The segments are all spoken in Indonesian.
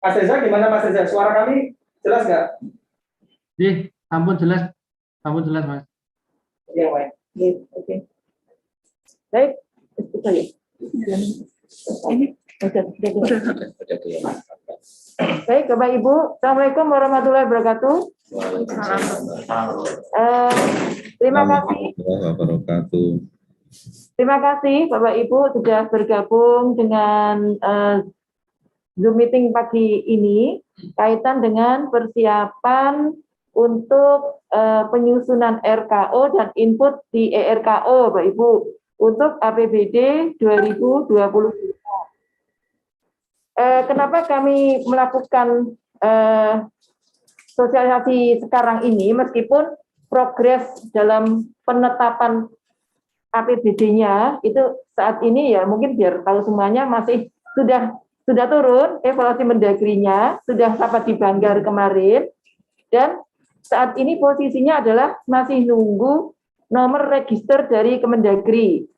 Mas Reza, gimana Mas Reza? Suara kami jelas nggak? Ampun jelas Mas. Ya, baik. Oke. Baik, itu saja. Ini baik, Bapak Ibu, Assalamualaikum warahmatullahi wabarakatuh. Terima kasih. Terima kasih Bapak Ibu sudah bergabung dengan Zoom meeting pagi ini kaitan dengan persiapan untuk penyusunan RKO dan input di ERKO, Bapak Ibu, untuk APBD 2020. Kenapa kami melakukan sosialisasi sekarang ini, meskipun progres dalam penetapan APBD-nya itu saat ini ya mungkin biar tahu semuanya masih sudah turun, evaluasi Mendagrinya sudah dapat di Banggar kemarin, dan saat ini posisinya adalah masih nunggu nomor register dari Kemendagri.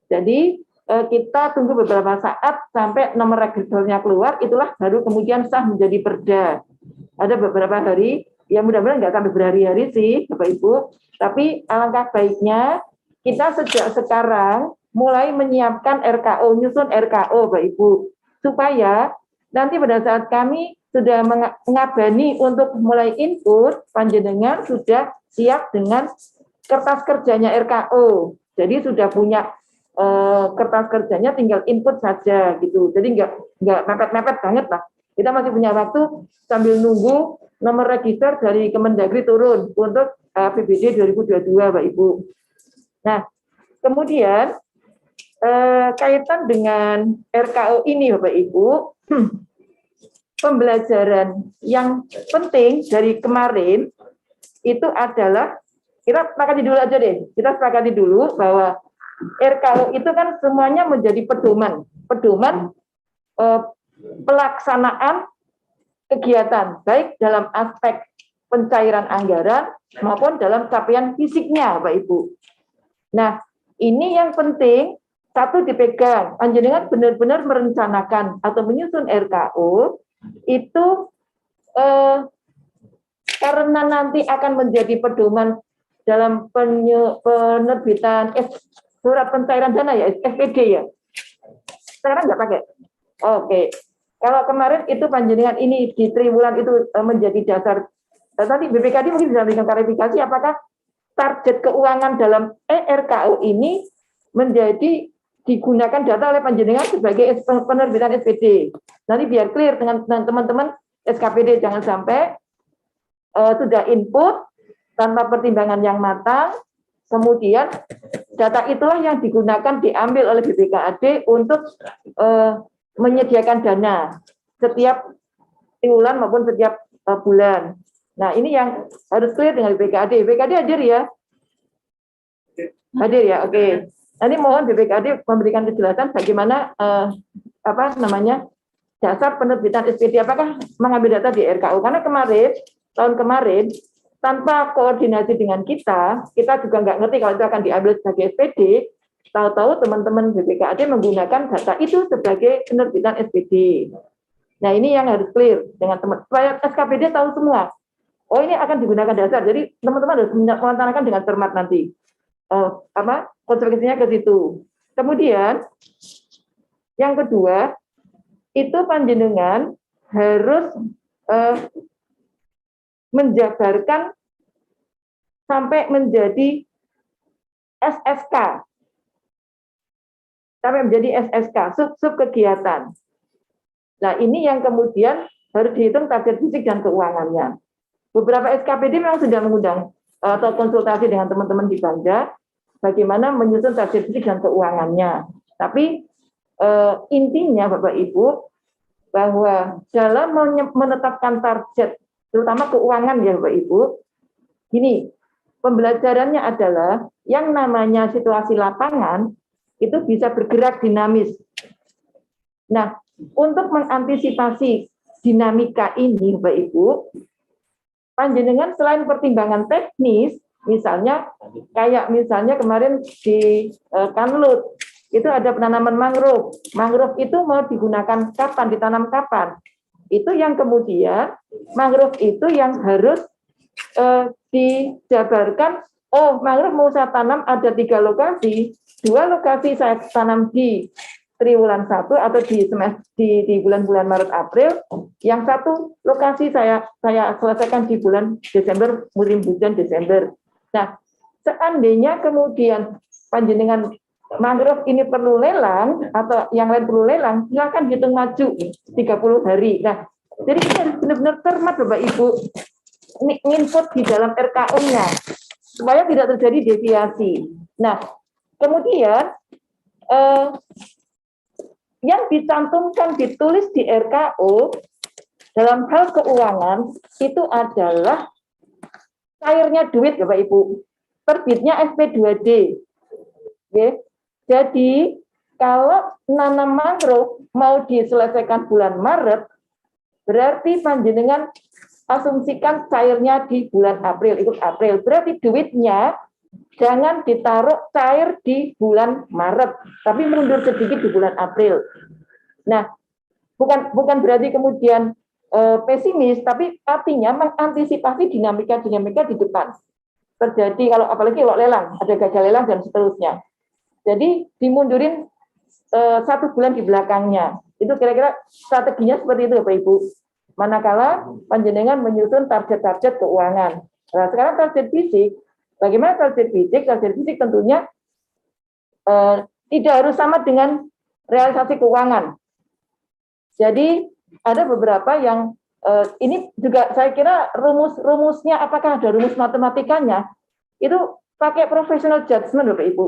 Jadi kita tunggu beberapa saat sampai nomor registernya keluar, itulah baru kemudian sah menjadi perda. Ada beberapa hari, ya mudah-mudahan nggak sampai berhari-hari sih, Bapak Ibu, tapi alangkah baiknya kita sejak sekarang mulai menyiapkan RKO, nyusun RKO, Bapak Ibu, supaya nanti pada saat kami sudah mengabani untuk mulai input, panjenengan sudah siap dengan kertas kerjanya RKO. Jadi sudah punya kertas kerjanya, tinggal input saja gitu. Jadi nggak mepet-mepet banget lah. Kita masih punya waktu sambil nunggu nomor register dari Kemendagri turun untuk APBD 2022, Bapak Ibu. Nah, kemudian kaitan dengan RKO ini, Bapak Ibu, pembelajaran yang penting dari kemarin itu adalah, kita sepakati dulu aja deh, kita sepakati dulu bahwa RKO itu kan semuanya menjadi pedoman pelaksanaan kegiatan, baik dalam aspek pencairan anggaran maupun dalam capaian fisiknya, Bapak Ibu. Nah, ini yang penting, satu dipegang, panjenengan benar-benar merencanakan atau menyusun RKO, itu karena nanti akan menjadi pedoman dalam penerbitan surat pencairan dana ya, SPD ya. Sekarang nggak pakai. Oke. Kalau kemarin itu panjenengan ini di triwulan itu menjadi dasar. Nanti BPKD mungkin bisa memberikan klarifikasi apakah target keuangan dalam ERKO ini menjadi digunakan data oleh panjenengan sebagai penerbitan SPD. Nanti biar clear dengan teman-teman SKPD, jangan sampai sudah input tanpa pertimbangan yang matang, kemudian data itulah yang digunakan diambil oleh BPKAD untuk menyediakan dana setiap triwulan maupun setiap bulan. Nah, ini yang harus clear dengan BPKAD. BPKAD hadir ya? Hadir ya, oke. Nanti mohon BPKAD memberikan kejelasan bagaimana dasar penerbitan SPD, apakah mengambil data di RKO? Karena tahun kemarin tanpa koordinasi dengan kita juga nggak ngerti kalau itu akan diambil sebagai SPD. Tahu-tahu teman-teman BPKAD menggunakan data itu sebagai penerbitan SPD. Nah, ini yang harus clear dengan teman. Supaya SKPD tahu semua. Oh, ini akan digunakan dasar. Jadi teman-teman harus melaksanakan dengan cermat nanti. Konsekuensinya ke situ. Kemudian yang kedua, itu panjenengan harus menjabarkan sampai menjadi SSK. Sampai menjadi SSK, sub kegiatan. Nah, ini yang kemudian harus dihitung target fisik dan keuangannya. Beberapa SKPD memang sudah mengundang atau konsultasi dengan teman-teman di Bangda bagaimana menyusun target fisik dan keuangannya. Tapi intinya Bapak Ibu bahwa dalam menetapkan target terutama keuangan ya Bapak Ibu, gini, pembelajarannya adalah yang namanya situasi lapangan itu bisa bergerak dinamis. Nah, untuk mengantisipasi dinamika ini Bapak Ibu, panjenengan selain pertimbangan teknis, misalnya kemarin di Kanlut itu ada penanaman mangrove. Mangrove itu mau digunakan kapan, ditanam kapan? itu yang kemudian mangrove itu yang harus dijabarkan. Oh, mangrove mau saya tanam ada 3 lokasi, 2 lokasi saya tanam di triwulan 1 atau di bulan-bulan Maret April, yang 1 lokasi saya selesaikan di bulan Desember, musim hujan Desember. Nah, seandainya kemudian panjenengan mangrove ini perlu lelang atau yang lain perlu lelang, silakan hitung maju 30 hari. Nah, jadi kita harus benar-benar cermat Bapak Ibu input di dalam RKO-nya supaya tidak terjadi deviasi. Nah, kemudian yang dicantumkan ditulis di RKO dalam hal keuangan itu adalah cairnya duit Bapak Ibu, terbitnya SP2D. Oke. Jadi kalau nanam mangrove mau diselesaikan bulan Maret, berarti panjenengan asumsikan cairnya di bulan April, ikut April. Berarti duitnya jangan ditaruh cair di bulan Maret, tapi mundur sedikit di bulan April. Nah, bukan berarti kemudian pesimis, tapi artinya mengantisipasi dinamika-dinamika di depan. Terjadi kalau apalagi kalau lelang, ada gagal lelang dan seterusnya. Jadi dimundurin 1 bulan di belakangnya. Itu kira-kira strateginya seperti itu Bapak Ibu. Manakala panjenengan menyusun target-target keuangan. Nah, sekarang target fisik, bagaimana target fisik? Target fisik tentunya tidak harus sama dengan realisasi keuangan. Jadi ada beberapa yang ini juga saya kira rumusnya, apakah ada rumus matematikanya, itu pakai professional judgment Bapak Ibu.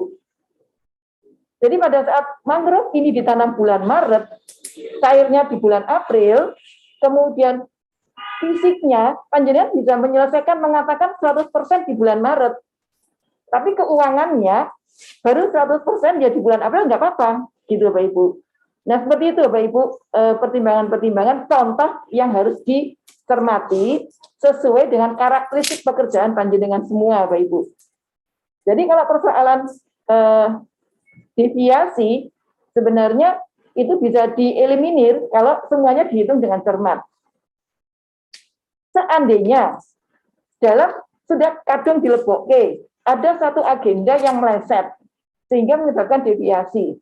Jadi pada saat mangrove ini ditanam bulan Maret, cairnya di bulan April, kemudian fisiknya panjenengan bisa menyelesaikan mengatakan 100% di bulan Maret. Tapi keuangannya baru 100% ya di bulan April nggak apa-apa, gitu Bapak Ibu. Nah seperti itu Bapak Ibu, pertimbangan-pertimbangan contoh yang harus dicermati sesuai dengan karakteristik pekerjaan panjenengan semua Bapak Ibu. Jadi kalau persoalan deviasi sebenarnya itu bisa dieliminir kalau semuanya dihitung dengan cermat. Seandainya dalam sudah kadung dilebokke, ada satu agenda yang meleset sehingga menyebabkan deviasi.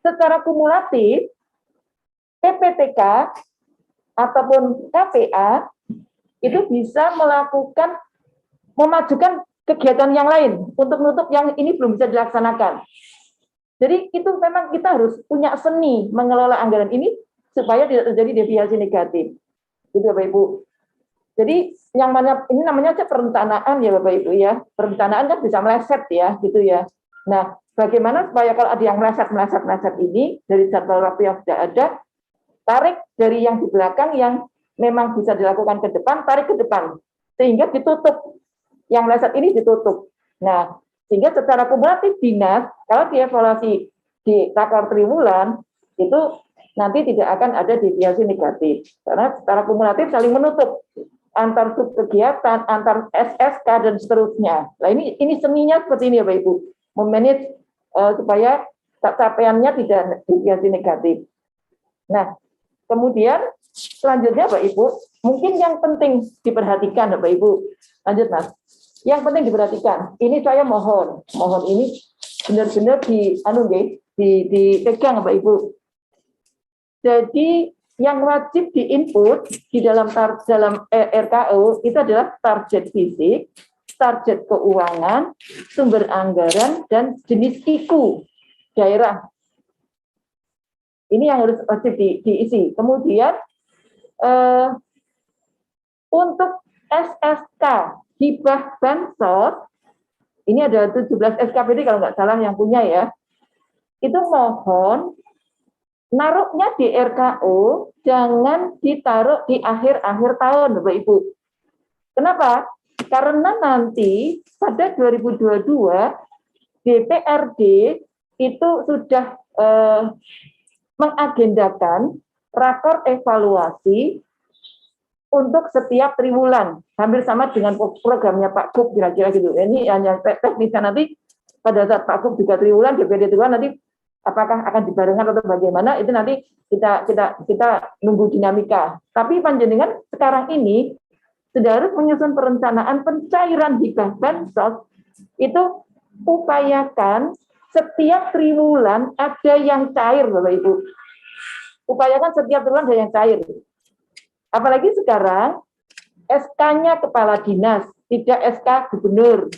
Secara kumulatif, PPTK ataupun KPA itu bisa memajukan kegiatan yang lain untuk menutup yang ini belum bisa dilaksanakan. Jadi itu memang kita harus punya seni mengelola anggaran ini supaya tidak terjadi deviasi negatif. Gitu Bapak Ibu. Jadi yang mana ini namanya aja perencanaan ya Bapak Ibu ya. Perencanaan kan bisa meleset ya, gitu ya. Nah, bagaimana supaya kalau ada yang meleset ini dari jadwal waktu yang sudah ada, tarik dari yang di belakang yang memang bisa dilakukan ke depan, tarik ke depan sehingga ditutup. Yang meleset ini ditutup. Nah, sehingga secara kumulatif dinas, kalau dievaluasi di rakor triwulan, itu nanti tidak akan ada deviasi negatif. Karena secara kumulatif saling menutup antar subkegiatan, antar SSK, dan seterusnya. Nah, ini seninya seperti ini ya Bapak Ibu. Memanage supaya capaiannya tidak deviasi negatif. Nah, kemudian selanjutnya Bapak Ibu, mungkin yang penting diperhatikan Bapak Ibu. Lanjut Mas. Yang penting diperhatikan, ini saya mohon ini benar-benar dipegang Bapak Ibu. Jadi yang wajib diinput di dalam RKO itu adalah target fisik, target keuangan, sumber anggaran, dan jenis IKU daerah. Ini yang harus wajib diisi. Kemudian untuk SSK hibah bansos, ini ada 17 SKPD kalau nggak salah yang punya ya, itu mohon naruhnya di RKO, jangan ditaruh di akhir-akhir tahun Bapak Ibu. Kenapa? Karena nanti pada 2022 DPRD itu sudah mengagendakan rakor evaluasi untuk setiap triwulan, hampir sama dengan programnya Pak Gub kira-kira gitu. Ini hanya teknisnya nanti pada saat Pak Gub juga triwulan, DPRD triwulan nanti apakah akan dibarengkan atau bagaimana, itu nanti kita nunggu dinamika. Tapi panjenengan sekarang ini sudah harus menyusun perencanaan pencairan hibah bansos, itu upayakan setiap triwulan ada yang cair, Bapak Ibu. Upayakan setiap triwulan ada yang cair. Apalagi sekarang SK-nya kepala dinas, tidak SK gubernur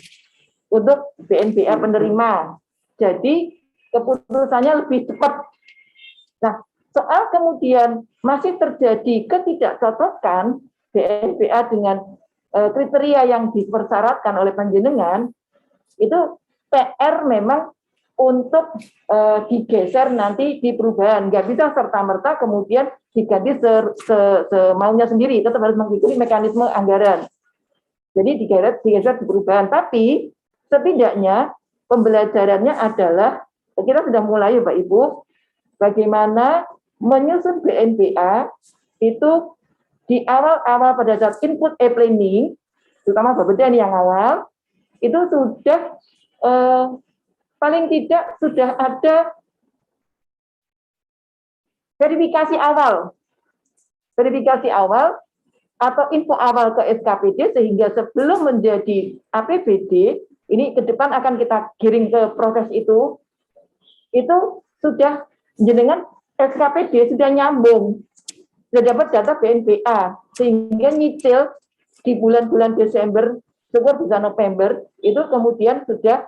untuk BNPA penerima. Jadi keputusannya lebih cepat. Nah, soal kemudian masih terjadi ketidakcocokan BNPA dengan kriteria yang dipersyaratkan oleh panjenengan, itu PR memang untuk digeser nanti di perubahan. Nggak bisa serta-merta kemudian diganti semaunya sendiri, tetap harus mengikuti mekanisme anggaran. Jadi digeser di perubahan. Tapi setidaknya pembelajarannya adalah, kita sudah mulai Pak Ibu, bagaimana menyusun BNPA itu di awal-awal pada saat input e-planning, terutama Bapeda yang awal, itu sudah paling tidak sudah ada verifikasi awal atau info awal ke SKPD, sehingga sebelum menjadi APBD, ini ke depan akan kita giring ke proses itu sudah jenengan SKPD sudah nyambung, sudah dapat data BNPA, sehingga nyicil di bulan-bulan Desember, syukur bisa November, itu kemudian sudah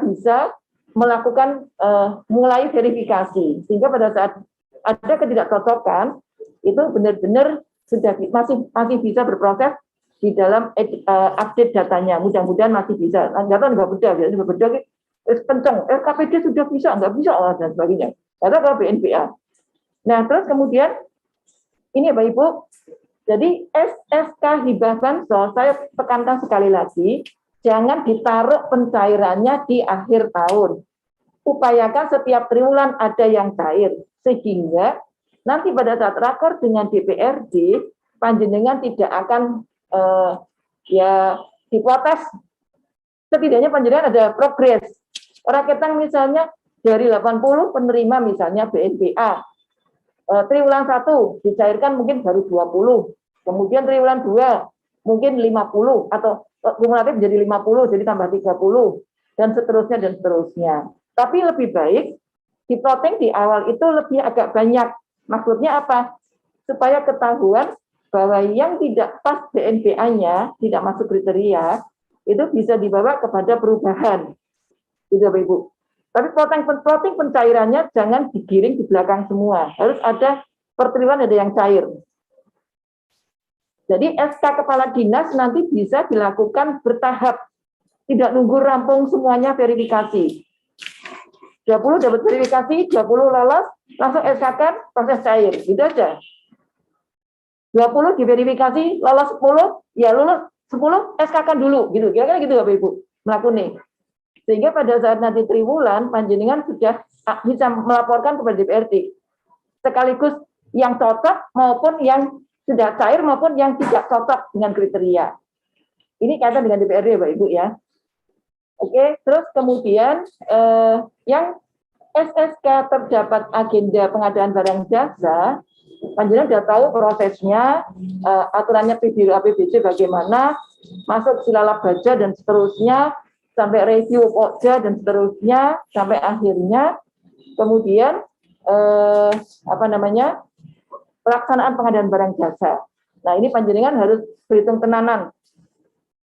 bisa melakukan mulai verifikasi, sehingga pada saat ada ketidakcocokan itu benar-benar sudah masih bisa berproses di dalam update datanya. Mudah-mudahan masih bisa. Data nggak beda, kencang. RKPD sudah bisa, nggak bisa dan sebagainya. Data kalau BNPA. Nah, terus kemudian ini Bapak Ibu, jadi SSK hibah bansos, saya tekankan sekali lagi, jangan ditaruh pencairannya di akhir tahun. Upayakan setiap triwulan ada yang cair, sehingga nanti pada saat rakor dengan DPRD, panjenengan tidak akan diprotes. Setidaknya panjenengan ada progres. Orang ketang misalnya dari 80 penerima misalnya BNPA, triwulan 1 dicairkan mungkin baru 20, kemudian triwulan 2 mungkin 50, atau kumulatif jadi 50, jadi tambah 30, dan seterusnya. Tapi lebih baik diplotting di awal itu lebih agak banyak. Maksudnya apa? Supaya ketahuan bahwa yang tidak pas BNPA-nya, tidak masuk kriteria, itu bisa dibawa kepada perubahan. Gitu Bapak Ibu. Tapi plotting pencairannya jangan digiring di belakang semua. Harus ada per triwulan ada yang cair. Jadi SK Kepala Dinas nanti bisa dilakukan bertahap. Tidak nunggu rampung semuanya verifikasi. 20 dapat verifikasi, 20 lolos, langsung SK-kan, proses cair. Gitu aja. 20 diverifikasi, lolos 10, ya lulus 10, SK-kan dulu. Gitu. Kira-kira gitu Bapak Ibu melakukan. Sehingga pada saat nanti triwulan, panjenengan sudah bisa melaporkan kepada DPRD. Sekaligus yang cocok maupun yang sudah cair maupun yang tidak cocok dengan kriteria. Ini kaitan dengan DPRD Bapak Ibu ya. Oke, terus kemudian yang SSK terdapat agenda pengadaan barang jasa, panjenengan sudah tahu prosesnya, aturannya APBD bagaimana, masuk silalap baja dan seterusnya, sampai review pokja dan seterusnya, sampai akhirnya kemudian pelaksanaan pengadaan barang jasa. Nah ini panjenengan harus berhitung tenanan.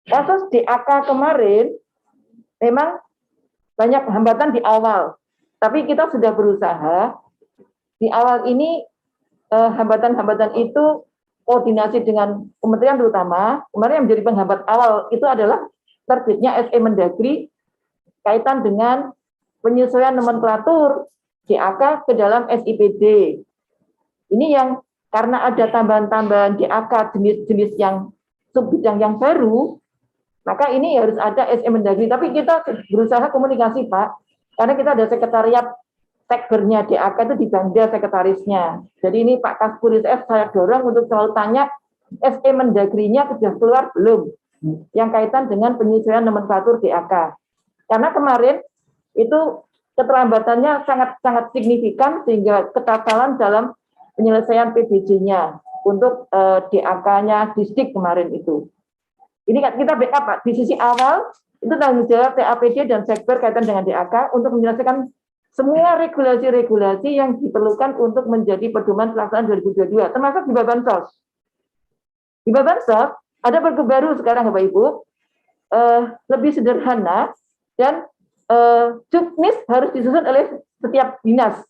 Kasus DAK kemarin memang banyak hambatan di awal, tapi kita sudah berusaha di awal ini. Hambatan-hambatan itu koordinasi dengan kementerian terutama. Kemarin yang menjadi penghambat awal itu adalah terbitnya SE Mendagri kaitan dengan penyesuaian nomenklatur DAK ke dalam SIPD. Ini yang karena ada tambahan-tambahan DAK jenis-jenis yang subbidang yang baru, maka ini harus ada SE Mendagri. Tapi kita berusaha komunikasi Pak, karena kita ada sekretariat sekbernya DAK itu di Bangda sekretarisnya. Jadi ini Pak Kaspuris F saya dorong untuk selalu tanya SE Mendagri-nya sudah keluar belum? Yang kaitan dengan penyesuaian nomenklatur DAK. Karena kemarin itu keterlambatannya sangat signifikan sehingga ketakalan dalam penyelesaian PBJ-nya untuk DAK-nya Disdik kemarin itu. Ini kan kita backup Pak, di sisi awal itu tanggung jawab TAPD dan Sekber kaitan dengan DAK untuk menyelesaikan semua regulasi-regulasi yang diperlukan untuk menjadi pedoman pelaksanaan 2022, termasuk di Bansos. Di Bansos ada pergub baru sekarang Bapak Ibu, lebih sederhana dan Juknis harus disusun oleh setiap dinas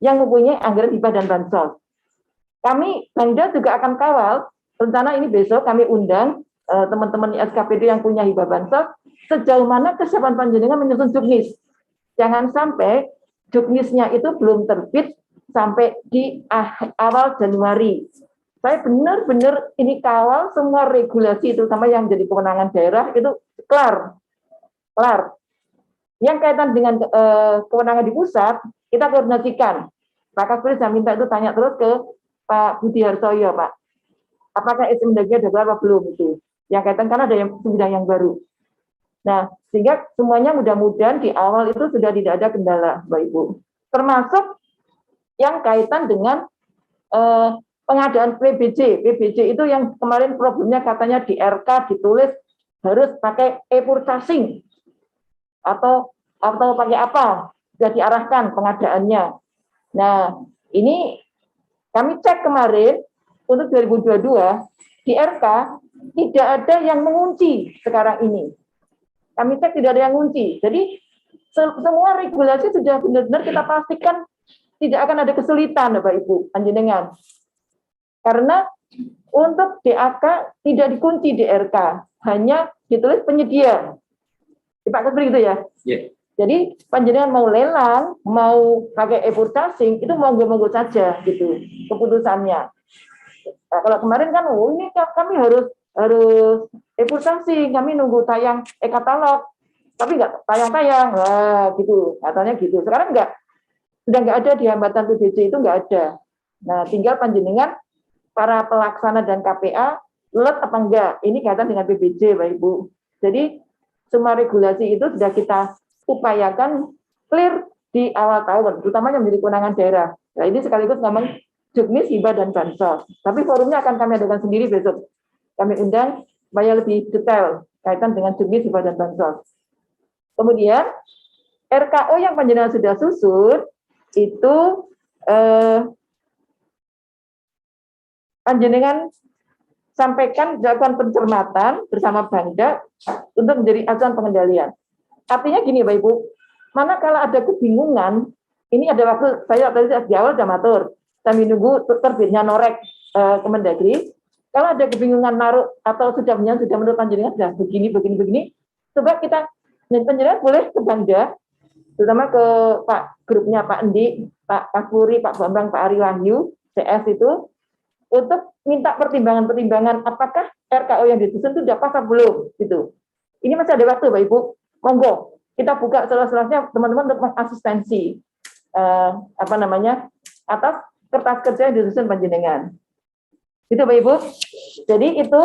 yang mempunyai anggaran hibah dan bansos. Kami Bangda juga akan kawal, rencana ini besok kami undang teman-teman SKPD yang punya hibah bansos, sejauh mana kesiapan panjenengan menyusun Juknis. Jangan sampai Juknisnya itu belum terbit sampai di awal Januari. Saya benar-benar ini kawal semua regulasi, terutama yang jadi kewenangan daerah itu kelar. Yang kaitan dengan kewenangan di pusat, kita koordinasikan. Pak Kasbri saya minta itu tanya terus ke Pak Budi Harsoyo, Pak. Apakah SMDG ada berapa belum itu? Yang kaitan karena ada yang bidang yang baru. Nah, sehingga semuanya mudah-mudahan di awal itu sudah tidak ada kendala, Bapak Ibu. Termasuk yang kaitan dengan pengadaan PBJ. PBJ itu yang kemarin problemnya katanya di RK ditulis harus pakai e-purchasing atau pakai apa? Sudah diarahkan pengadaannya. Nah, ini kami cek kemarin untuk 2022 di RK tidak ada yang mengunci sekarang ini. Kami cek tidak ada yang mengunci. Jadi semua regulasi sudah benar-benar kita pastikan tidak akan ada kesulitan, Bapak Ibu, panjenengan. Karena untuk DAK tidak dikunci di RK, hanya ditulis penyedia. Pak Kasbri gitu ya? Yeah. Jadi panjenengan mau lelang, mau pakai e-purchasing, itu monggo-monggo saja gitu keputusannya. Nah, kalau kemarin kan, ini kami harus e-purchasing, kami nunggu tayang e-katalog, tapi nggak tayang-tayang, wah gitu, katanya gitu. Sekarang sudah nggak ada di hambatan PBJ itu nggak ada. Nah, tinggal panjenengan para pelaksana dan KPA lelet apa enggak? Ini kaitan dengan PBJ, Bapak Ibu. Jadi semua regulasi itu sudah kita upayakan clear di awal tahun, terutama yang menjadi kewenangan daerah. Nah, ini sekaligus ngomong Juknis, hibah, dan bansos. Tapi forumnya akan kami adakan sendiri besok. Kami undang supaya lebih detail kaitan dengan Juknis, hibah, dan bansos. Kemudian RKO yang panjenengan sudah susun itu panjenengan sampaikan dilakukan pencermatan bersama Bangda untuk menjadi acuan pengendalian. Artinya gini, Bapak Ibu, mana kalau ada kebingungan, ini ada waktu saya tadi di awal sudah matur, sambil nunggu terbitnya norek Kemendagri. Kalau ada kebingungan naruh atau sudah menurut panjenengan sudah begini, coba kita panjenengan boleh ke Bangda, terutama ke Pak grupnya Pak Endi, Pak Kasburi, Pak Bambang, Pak Ari Wahyu, CS itu, untuk minta pertimbangan-pertimbangan apakah RKO yang disusun itu sudah pas atau belum gitu. Ini masih ada waktu, Bapak Ibu. Monggo kita buka seluas-luasnya teman-teman untuk asistensi atas kertas kerja yang disusun panjenengan. Itu Bapak Ibu. Jadi itu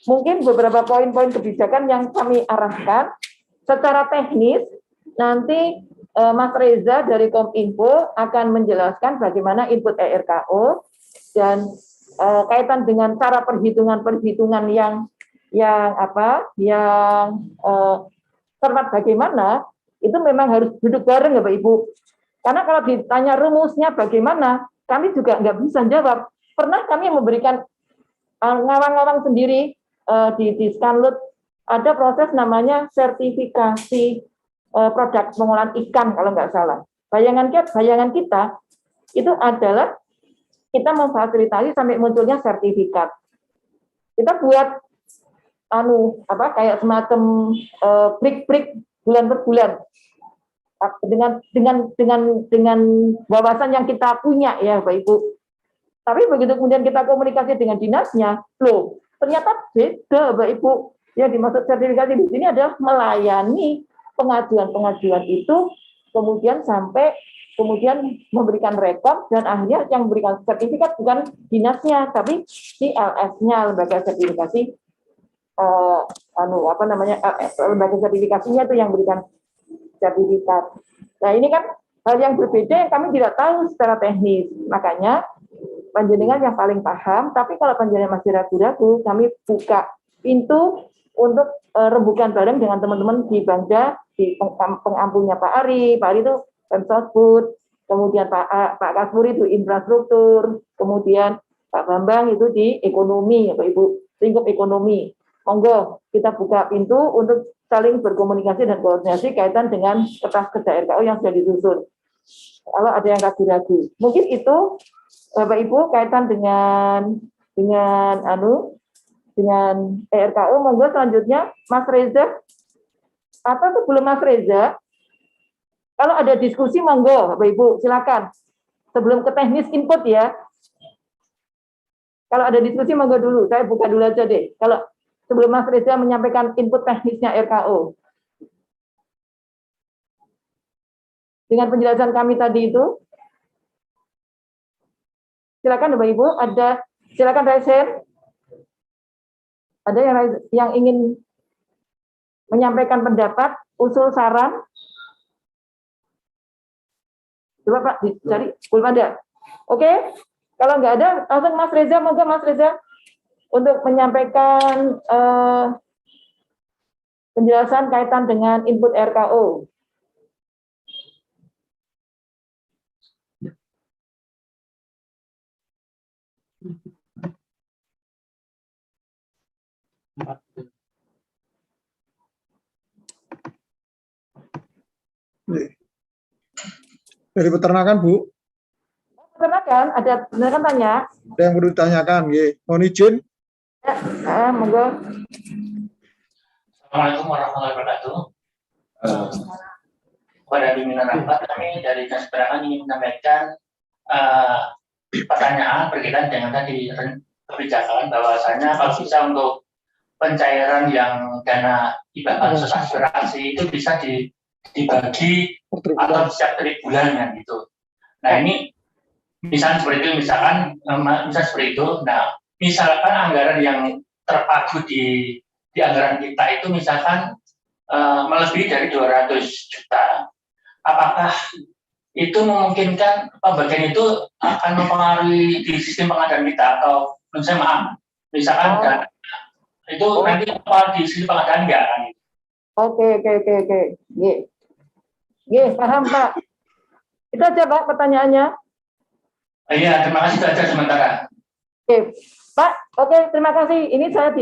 mungkin beberapa poin-poin kebijakan yang kami arahkan secara teknis. Nanti Mas Reza dari Kominfo akan menjelaskan bagaimana input ERKO dan kaitan dengan cara perhitungan yang cermat bagaimana, itu memang harus duduk bareng ya Bapak Ibu. Karena kalau ditanya rumusnya bagaimana, kami juga nggak bisa jawab. Pernah kami memberikan ngawang-ngawang sendiri di Scanlut, ada proses namanya sertifikasi produk pengolahan ikan kalau nggak salah. Bayangan kita itu adalah kita memfasilitasi sampai munculnya sertifikat. Kita buat kayak semacam break bulan per bulan dengan wawasan yang kita punya ya Bapak Ibu. Tapi begitu kemudian kita komunikasi dengan dinasnya, loh ternyata beda Bapak Ibu. Yang dimaksud sertifikasi di sini adalah melayani pengajuan itu kemudian sampai memberikan rekod dan akhirnya yang memberikan sertifikat bukan dinasnya tapi si LS-nya, lembaga sertifikasi lembaga sertifikasinya itu yang berikan sertifikat. Nah ini kan hal yang berbeda yang kami tidak tahu secara teknis. Makanya panjenengan yang paling paham, tapi kalau panjenengan masih ragu-ragu, kami buka pintu untuk rembukan bareng dengan teman-teman di Bangda, di pengampunya Pak Ari itu Pemsosbud, kemudian Pak Kasmuri itu infrastruktur, kemudian Pak Bambang itu di ekonomi, Bapak Ibu, lingkup ekonomi. Monggo kita buka pintu untuk saling berkomunikasi dan koordinasi kaitan dengan kertas-kerja RKO yang sudah disusun. Kalau ada yang ragu-ragu, mungkin itu Bapak Ibu kaitan dengan RKO. Monggo selanjutnya Mas Reza, atau sebelum Mas Reza, kalau ada diskusi monggo Bapak Ibu silakan. Sebelum ke teknis input ya. Kalau ada diskusi monggo dulu, saya buka dulu aja deh. Kalau sebelum Mas Reza menyampaikan input teknisnya RKO. Dengan penjelasan kami tadi itu, silakan Bapak Ibu, silakan raise hand. Ada yang ingin menyampaikan pendapat, usul, saran? Coba Pak, dicari, belum ada. Oke, kalau nggak ada, langsung Mas Reza, monggo Mas Reza untuk menyampaikan penjelasan kaitan dengan input RKO. Dari peternakan, Bu. Peternakan, ada peternakan tanya. Ada yang perlu ditanyakan, ya. Mohon izin. Ya, monggo. Assalamualaikum warahmatullahi wabarakatuh. Pada pimpinan rapat, kami dari Dinas Peternakan ingin menyampaikan pertanyaan berkaitan dengan tadi kebijakan bahwasanya kalau bisa untuk pencairan yang dana hibah bansos aspirasi itu bisa dibagi atau setiap 3 bulan kan gitu. Nah ini misalnya seperti itu, misalkan seperti itu. Nah misalkan anggaran yang terpaku di anggaran kita itu misalkan melebihi dari 200 juta, apakah itu memungkinkan pembagian itu akan mempengaruhi di sistem pengadaan kita atau menurut saya maaf, misalkan itu nanti apa di sistem pengadaan enggak kan? Oke. Paham Pak. Itu aja Pak pertanyaannya. Iya, terima kasih itu aja sementara. Oke, Pak. Oke, terima kasih. Ini saya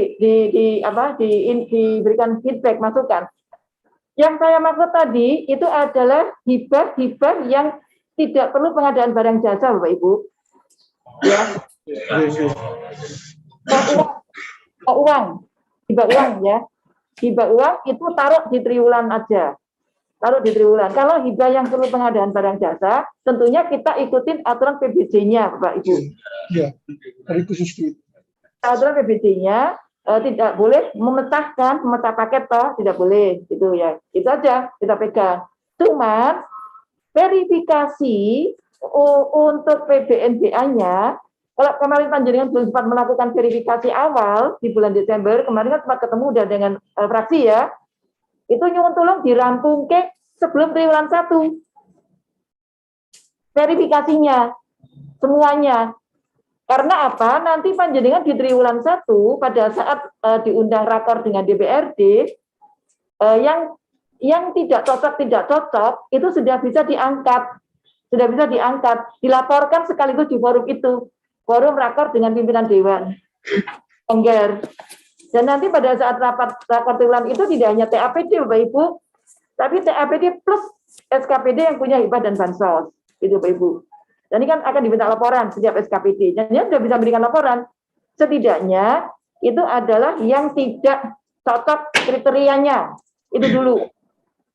diberikan feedback masukan. Yang saya maksud tadi itu adalah hibah yang tidak perlu pengadaan barang jasa, Bapak Ibu. Ya. Hibah uang ya. Hibah uang itu taruh di triwulan aja. Taruh di triwulan. Kalau hibah yang perlu pengadaan barang jasa, tentunya kita ikutin aturan PBJ-nya, Bapak Ibu. Iya, dari khusus itu. Aturan PBJ-nya tidak boleh memecah paket toh, tidak boleh gitu ya. Itu aja kita pegang. Cuman verifikasi untuk PBNBA-nya, kalau kemarin panjenengan belum sempat melakukan verifikasi awal di bulan Desember, kemarin kan sempat ketemu udah dengan fraksi ya. Itu nyuwun tolong dirampung ke sebelum triwulan 1. Verifikasinya semuanya. Karena apa? Nanti panjenengan di triwulan 1 pada saat diundang rakor dengan DPRD yang tidak cocok itu sudah bisa diangkat. Dilaporkan sekaligus di forum itu. Forum rakor dengan pimpinan dewan. Enggar. Dan nanti pada saat rakor triwulan itu tidak hanya TAPD Bapak Ibu, tapi TAPD plus SKPD yang punya hibah dan bansos. Itu Bapak Ibu. Dan ini kan akan diminta laporan setiap SKPD. Dan dia sudah bisa memberikan laporan. Setidaknya itu adalah yang tidak cocok kriterianya. Itu dulu.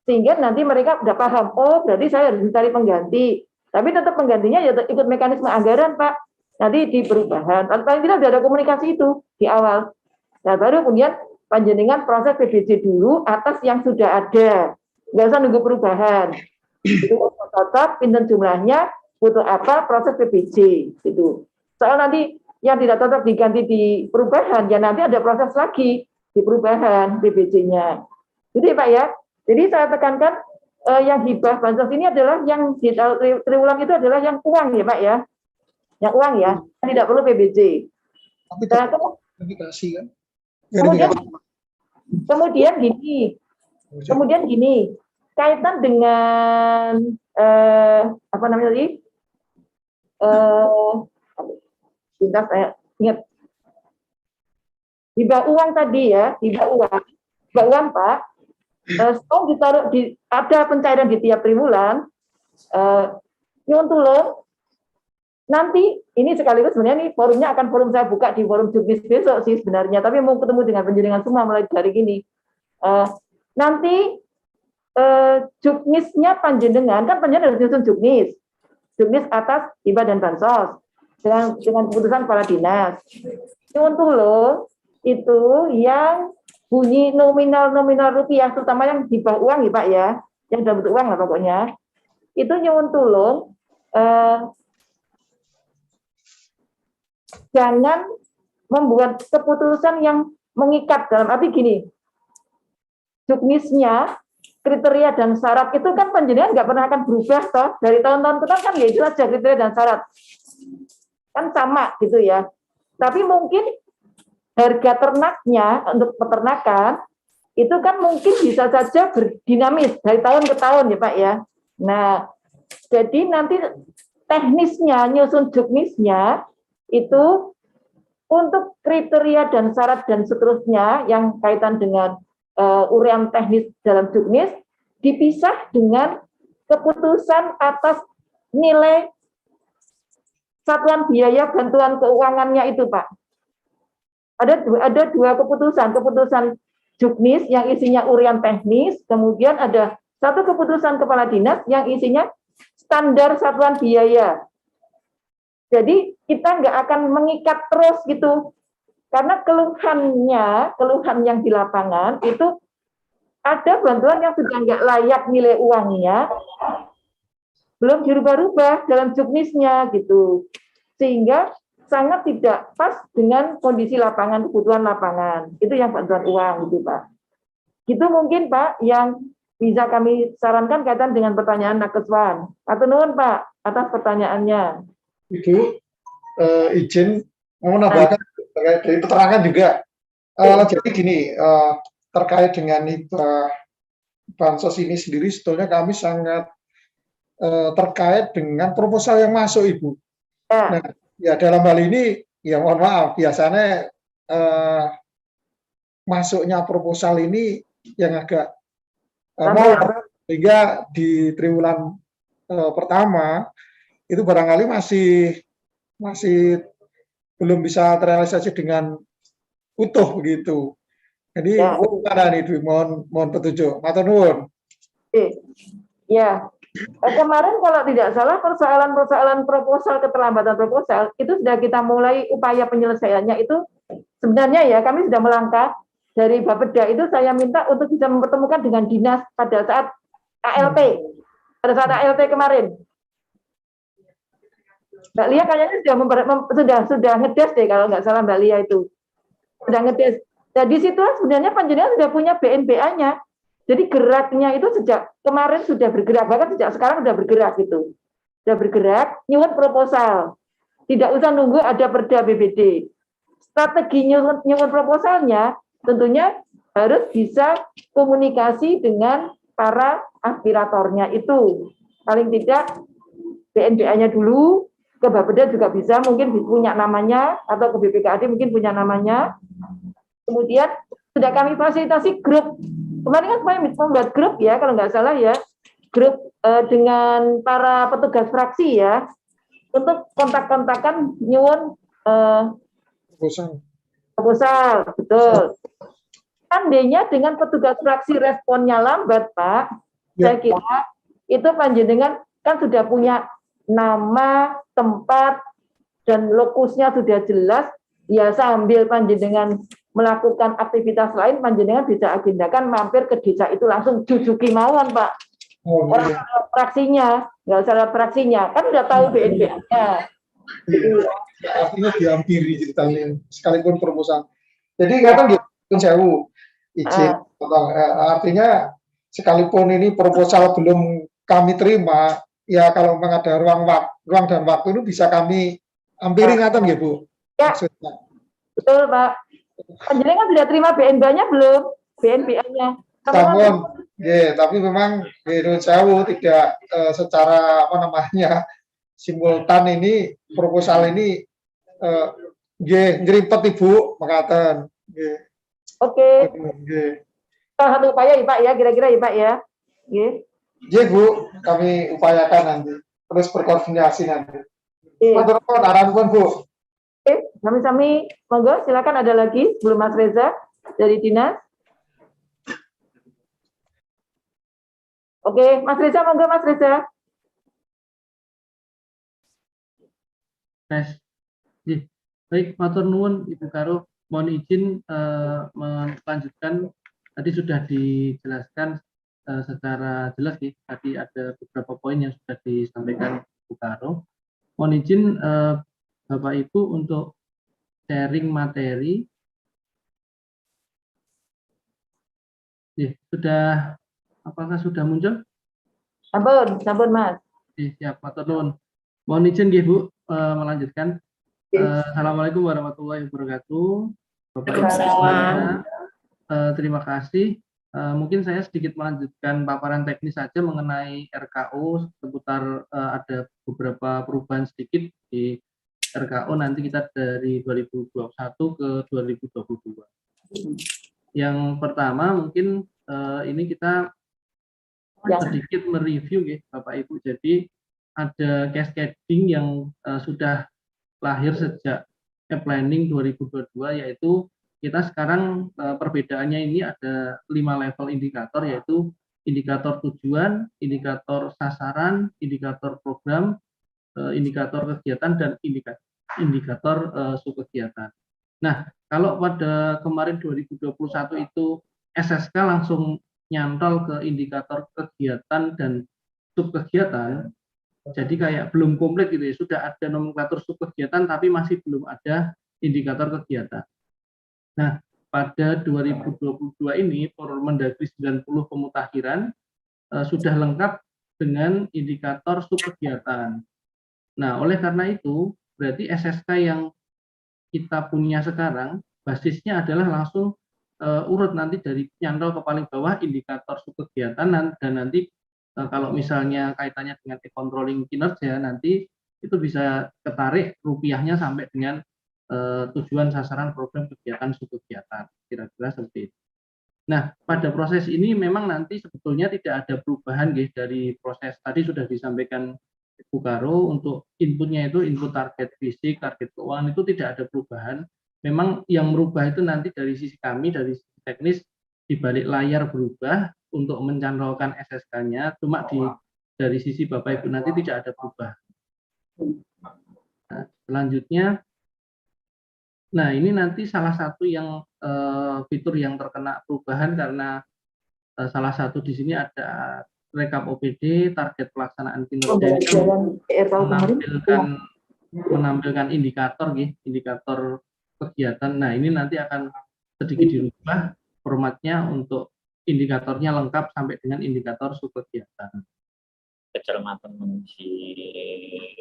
Sehingga nanti mereka sudah paham, oh berarti saya harus mencari pengganti. Tapi tetap penggantinya ya ikut mekanisme anggaran, Pak. Nanti di perubahan. Paling tidak sudah ada komunikasi itu di awal. Nah baru kemudian panjenengan proses PBJ dulu atas yang sudah ada. Nggak usah nunggu perubahan. Itu cocok, pinten jumlahnya, butuh apa, proses PBJ gitu. Soal nanti yang tidak cocok diganti di perubahan, ya nanti ada proses lagi di perubahan PBJ-nya. Gitu ya Pak ya. Jadi saya tekankan yang hibah bansos ini adalah yang di triwulan itu adalah yang uang ya Pak ya, yang uang ya, tidak perlu PBJ. Tapi Nah, verifikasi kan? kemudian Verifikasi. kemudian gini, kaitan dengan apa namanya tadi? Pintas saya ingat. Hibah uang tadi ya, hibah uang Pak. Setelah ditaruh ada pencairan di tiap triwulan, nyuwun tulung. Nanti ini sekaligus sebenarnya nih forumnya akan forum saya buka di forum Juknis besok sih sebenarnya, tapi mau ketemu dengan penjaringan semua mulai dari gini. Nanti Juknisnya panjenengan kan panjenengan harus nyusun Juknis atas hibah dan bansos dengan keputusan kepala dinas. Nyuwun tulung itu yang bunyi nominal rupiah, terutama yang hibah uang ya Pak ya, yang dalam bentuk uang lah pokoknya, itu nyuwun tulung jangan membuat keputusan yang mengikat, dalam arti gini, juknisnya, kriteria dan syarat itu kan panjenengan nggak pernah akan berubah toh, dari tahun-tahun ke tahun kan ya itu saja kriteria dan syarat, kan sama gitu ya, tapi mungkin harga ternaknya untuk peternakan itu kan mungkin bisa saja berdinamis dari tahun ke tahun ya Pak ya. Nah, jadi nanti teknisnya, nyusun juknisnya itu untuk kriteria dan syarat dan seterusnya yang kaitan dengan uraian teknis dalam juknis dipisah dengan keputusan atas nilai satuan biaya bantuan keuangannya itu Pak. Ada dua keputusan juknis yang isinya uraian teknis, kemudian ada satu keputusan kepala dinas yang isinya standar satuan biaya. Jadi kita nggak akan mengikat terus gitu, karena keluhan yang di lapangan itu ada bantuan yang sudah nggak layak nilai uangnya, belum dirubah-rubah dalam juknisnya gitu, sehingga sangat tidak pas dengan kondisi lapangan, kebutuhan lapangan. Itu yang bantuan uang gitu Pak. Gitu mungkin Pak yang bisa kami sarankan kaitan dengan pertanyaan Nakeswan. Atau nuwun Pak atas pertanyaannya. Ibu, izin mau menambahkan terkait dari peternakan juga. Jadi gini, terkait dengan hibah bansos ini sendiri, sebetulnya kami sangat terkait dengan proposal yang masuk, Ibu. Ya. Nah, ya dalam hal ini, ya mohon maaf, biasanya masuknya proposal ini yang agak molor, sehingga di triwulan pertama itu barangkali masih belum bisa terrealisasi dengan utuh begitu. Jadi gimana nih, Dwi? Mohon petunjuk. Matur nuwun. Ya. Kemarin kalau tidak salah persoalan proposal, keterlambatan proposal itu sudah kita mulai upaya penyelesaiannya itu sebenarnya ya kami sudah melangkah dari Bapeda itu saya minta untuk bisa mempertemukan dengan dinas pada saat ALT kemarin. Mbak Lia kayaknya sudah ngedes deh kalau nggak salah Mbak Lia itu sudah ngedes. Nah di situ sebenarnya panjenengan sudah punya BNPA-nya. Jadi geraknya itu sejak kemarin sudah bergerak, bahkan sejak sekarang sudah bergerak gitu. Sudah bergerak, nyuwun proposal. Tidak usah nunggu ada perda BBD. Strategi nyuwun proposalnya tentunya harus bisa komunikasi dengan para aspiratornya itu. Paling tidak BNPA-nya dulu, ke Bapeda juga bisa, mungkin punya namanya, atau ke BPKAD mungkin punya namanya. Kemudian sudah kami fasilitasi grup. Kemarin kan kami membuat grup ya, kalau nggak salah ya, grup dengan para petugas fraksi ya, untuk kontak-kontakan nyuwun proposal, betul. Seandainya dengan petugas fraksi responnya lambat, Pak, saya kira itu panjenengan kan sudah punya nama, tempat, dan lokusnya sudah jelas, ya sambil panjenengan melakukan aktivitas lain, panjenengan bisa agendakan mampir ke desa itu langsung jujuki mawon Pak. Orang fraksinya, nggak usah lewat fraksinya, kan udah tahu BNPA-nya. Artinya dihampiri ceritanya, sekalipun proposal. Jadi kadang gitu, sewu izin. Artinya sekalipun ini proposal belum kami terima, ya kalau memang ada ruang dan waktu itu bisa kami hampiri ngaten ya Bu. Ya. Maksudnya. Betul, Pak. Panjenengan sudah terima BNB-nya belum? BNBA-nya. Sampun, tapi memang menurut saya tidak secara apa namanya simultan ini proposal ini ngeripet Ibu mengatakan. Oke. Salah satu upaya ya Pak ya, kira-kira ya Pak ya. Bu, kami upayakan nanti. Terus berkoordinasi nanti. Oke. Arahan pun Bu. Oke, sami-sami. Monggo, silakan ada lagi sebelum Mas Reza dari dinas. Oke, Mas Reza, monggo Mas Reza. Tes. Baik, matur nuwun Ibu Karo. Mohon izin melanjutkan. Tadi sudah dijelaskan secara jelas nih. Tadi ada beberapa poin yang sudah disampaikan Ibu Karo. Mohon izin Bapak Ibu untuk sharing materi. Sudah, apakah sudah muncul? Sampun Mas. Siap, matur nuwun. Mohon izin Bu melanjutkan. Assalamualaikum warahmatullahi wabarakatuh. Bapak Ibu semuanya, terima kasih. Mungkin saya sedikit melanjutkan paparan teknis saja mengenai RKO seputar ada beberapa perubahan sedikit di RKO nanti kita dari 2021 ke 2022. Yang pertama mungkin ini kita sedikit mereview ya Bapak Ibu. Jadi ada cascading yang sudah lahir sejak planning 2022, yaitu kita sekarang perbedaannya ini ada 5 level indikator, yaitu indikator tujuan, indikator sasaran, indikator program, indikator kegiatan, dan indikator subkegiatan. Nah, kalau pada kemarin 2021 itu SSK langsung nyantol ke indikator kegiatan dan subkegiatan, jadi kayak belum komplit gitu ya, sudah ada nomenklatur subkegiatan tapi masih belum ada indikator kegiatan. Nah, pada 2022 ini Permendagri 90 pemutakhiran sudah lengkap dengan indikator subkegiatan. Nah, oleh karena itu, berarti SSK yang kita punya sekarang, basisnya adalah langsung urut nanti dari nyantol ke paling bawah indikator subkegiatan, dan nanti kalau misalnya kaitannya dengan controlling kinerja, nanti itu bisa ketarik rupiahnya sampai dengan tujuan sasaran program kegiatan subkegiatan, kira-kira seperti itu. Nah, pada proses ini memang nanti sebetulnya tidak ada perubahan dari proses tadi sudah disampaikan Ibu Karo, untuk inputnya itu input target fisik, target keuangan itu tidak ada perubahan. Memang yang merubah itu nanti dari sisi kami, dari sisi teknis di balik layar berubah untuk mencantolkan SSK-nya, cuma dari sisi Bapak Ibu nanti tidak ada perubahan. Nah, selanjutnya, nah ini nanti salah satu yang fitur yang terkena perubahan karena salah satu di sini ada rekap OPD, target pelaksanaan kinerja menampilkan indikator, indikator kegiatan. Nah ini nanti akan sedikit dirubah formatnya untuk indikatornya lengkap sampai dengan indikator subkegiatan.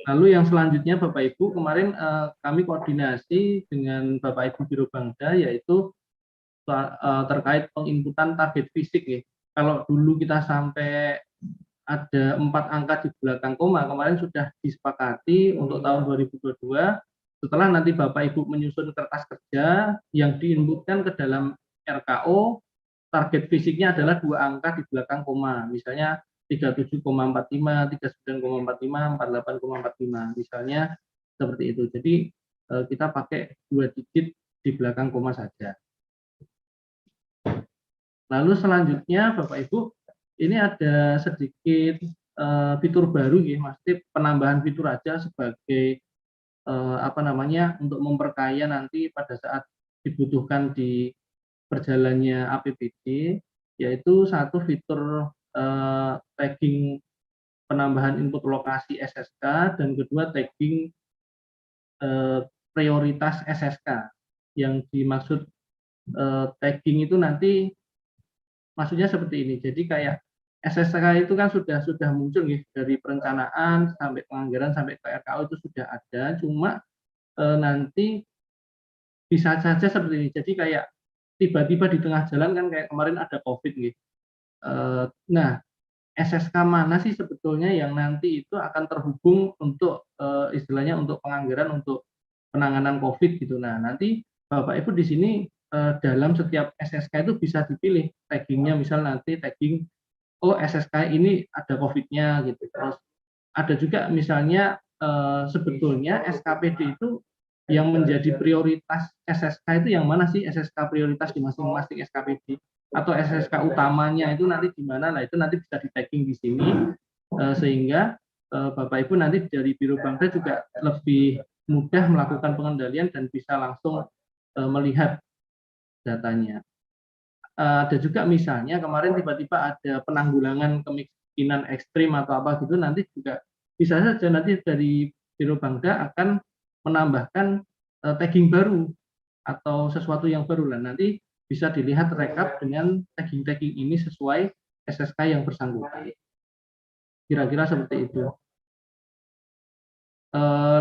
Lalu yang selanjutnya Bapak Ibu, kemarin kami koordinasi dengan Bapak Ibu Biro Bangda, yaitu terkait penginputan target fisik ya. Kalau dulu kita sampai ada 4 angka di belakang koma, kemarin sudah disepakati untuk tahun 2022, setelah nanti Bapak Ibu menyusun kertas kerja yang diinputkan ke dalam RKO, target fisiknya adalah 2 angka di belakang koma, misalnya 37,45, 39,45, 48,45, misalnya seperti itu. Jadi kita pakai 2 digit di belakang koma saja. Lalu selanjutnya Bapak Ibu, ini ada sedikit fitur baru ya, maksudnya penambahan fitur aja sebagai untuk memperkaya nanti pada saat dibutuhkan di perjalannya APBD, yaitu satu fitur tagging penambahan input lokasi SSK, dan kedua tagging prioritas SSK. Yang dimaksud tagging itu nanti maksudnya seperti ini, jadi kayak SSK itu kan sudah muncul nih dari perencanaan sampai penganggaran sampai ke RKO itu sudah ada, cuma nanti bisa saja seperti ini. Jadi kayak tiba-tiba di tengah jalan kan kayak kemarin ada COVID gitu. Nah, SSK mana sih sebetulnya yang nanti itu akan terhubung untuk istilahnya untuk penganggaran untuk penanganan COVID gitu. Nah, nanti Bapak Ibu di sini dalam setiap SSK itu bisa dipilih taggingnya, misal nanti tagging SSK ini ada COVID-nya gitu. Terus ada juga misalnya sebetulnya SKPD itu yang menjadi prioritas SSK itu yang mana sih, SSK prioritas di masing-masing SKPD atau SSK utamanya itu nanti di mana? Nah, itu nanti bisa di tagging di sini sehingga Bapak Ibu nanti dari Biro Bangda juga lebih mudah melakukan pengendalian dan bisa langsung melihat datanya. Ada juga misalnya kemarin tiba-tiba ada penanggulangan kemiskinan ekstrim atau apa gitu, nanti juga bisa saja nanti dari Biro Bangda akan menambahkan tagging baru atau sesuatu yang baru lah. Nanti bisa dilihat rekap dengan tagging-tagging ini sesuai SSK yang bersangkutan. Kira-kira seperti itu.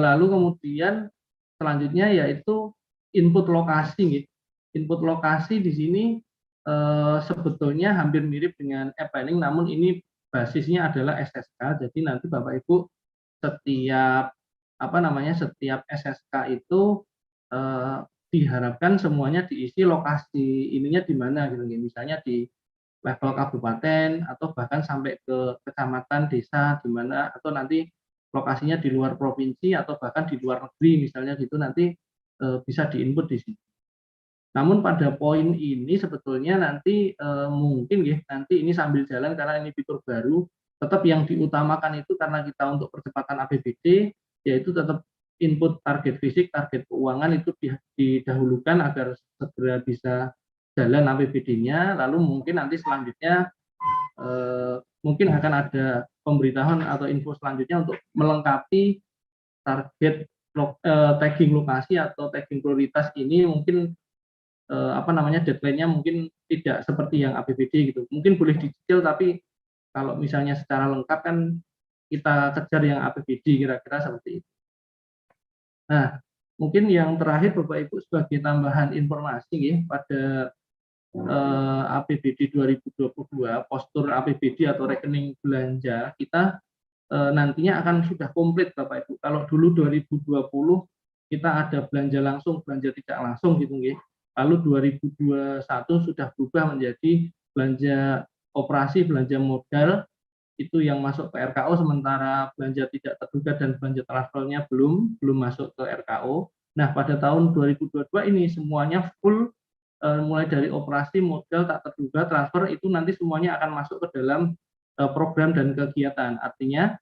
Lalu kemudian selanjutnya yaitu input lokasi. Input lokasi di sini sebetulnya hampir mirip dengan e-planning, namun ini basisnya adalah SSK. Jadi nanti Bapak Ibu setiap setiap SSK itu diharapkan semuanya diisi lokasi ininya di mana gitu. Misalnya di level kabupaten atau bahkan sampai ke kecamatan, desa di mana, atau nanti lokasinya di luar provinsi atau bahkan di luar negeri misalnya gitu, nanti bisa diinput di sini. Namun pada poin ini sebetulnya nanti mungkin ya nanti ini sambil jalan karena ini fitur baru, tetap yang diutamakan itu karena kita untuk percepatan APBD yaitu tetap input target fisik, target keuangan itu didahulukan agar segera bisa jalan APBD-nya. Lalu mungkin nanti selanjutnya mungkin akan ada pemberitahuan atau info selanjutnya untuk melengkapi target tagging lokasi atau tagging prioritas ini. Mungkin deadline-nya mungkin tidak seperti yang APBD gitu. Mungkin boleh dicicil, tapi kalau misalnya secara lengkap kan kita kejar yang APBD, kira-kira seperti itu. Nah, mungkin yang terakhir Bapak Ibu sebagai tambahan informasi ya, pada APBD 2022, postur APBD atau rekening belanja kita nantinya akan sudah komplit Bapak Ibu. Kalau dulu 2020 kita ada belanja langsung, belanja tidak langsung gitu ya. Lalu 2021 sudah berubah menjadi belanja operasi, belanja modal, itu yang masuk ke RKO, sementara belanja tidak terduga dan belanja transfernya belum masuk ke RKO. Nah, pada tahun 2022 ini semuanya full, mulai dari operasi, modal, tak terduga, transfer, itu nanti semuanya akan masuk ke dalam program dan kegiatan. Artinya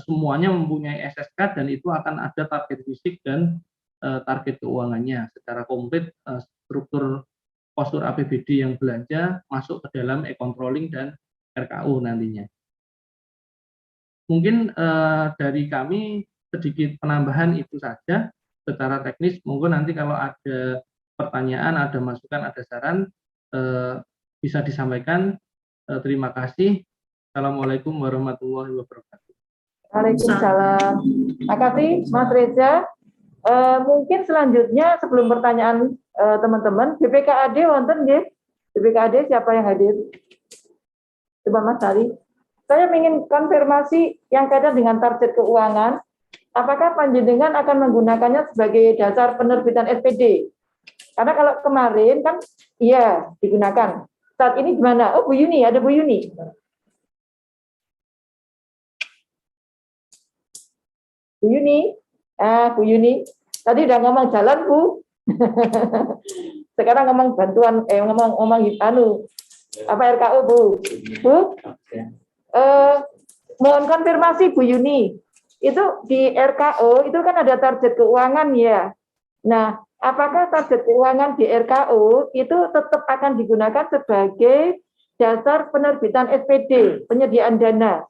semuanya mempunyai SSK dan itu akan ada target fisik dan target keuangannya secara komplit. Struktur postur APBD yang belanja masuk ke dalam e-controlling dan RKO nantinya. Mungkin dari kami sedikit penambahan itu saja secara teknis. Monggo nanti kalau ada pertanyaan, ada masukan, ada saran bisa disampaikan. Terima kasih. Assalamualaikum warahmatullahi wabarakatuh. Waalaikumsalam. Terima kasih Mas Reza. Mungkin selanjutnya sebelum pertanyaan teman-teman, BPKAD wonten nggih? BPKAD siapa yang hadir? Coba Mas Ari. Saya ingin konfirmasi yang kaitan dengan target keuangan. Apakah panjenengan akan menggunakannya sebagai dasar penerbitan SPD? Karena kalau kemarin kan iya digunakan. Saat ini gimana? Oh Bu Yuni, ada Bu Yuni. Bu Yuni. Bu Yuni, tadi udah ngomong jalan, Bu. Sekarang ngomong bantuan, ngomong RKO, Bu. Bu, mohon konfirmasi, Bu Yuni. Itu di RKO, itu kan ada target keuangan ya. Nah, apakah target keuangan di RKO itu tetap akan digunakan sebagai dasar penerbitan SPD, penyediaan dana,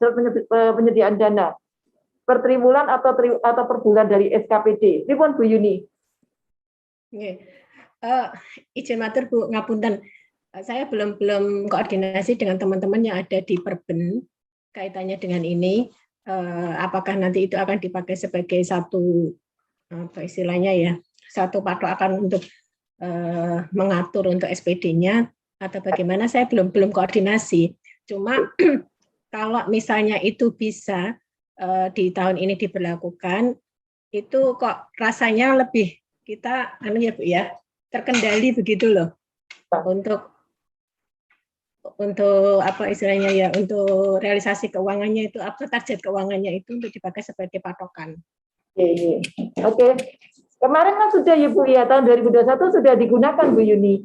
penyediaan dana per triwulan atau per bulan dari SKPD. Pripun Bu Yuni? Izin matur Bu, ngapunten. saya belum koordinasi dengan teman-teman yang ada di Perben kaitannya dengan ini. Apakah nanti itu akan dipakai sebagai satu apa istilahnya ya, satu patokan untuk mengatur untuk SPD-nya atau bagaimana, saya belum koordinasi. Cuma kalau misalnya itu bisa di tahun ini diberlakukan, itu kok rasanya lebih kita ya Bu ya, terkendali begitu loh untuk apa istilahnya ya, untuk realisasi keuangannya itu, apa target keuangannya itu untuk dipakai sebagai patokan. Oke. Kemarin kan sudah ya Bu ya, tahun 2021 sudah digunakan Bu Yuni.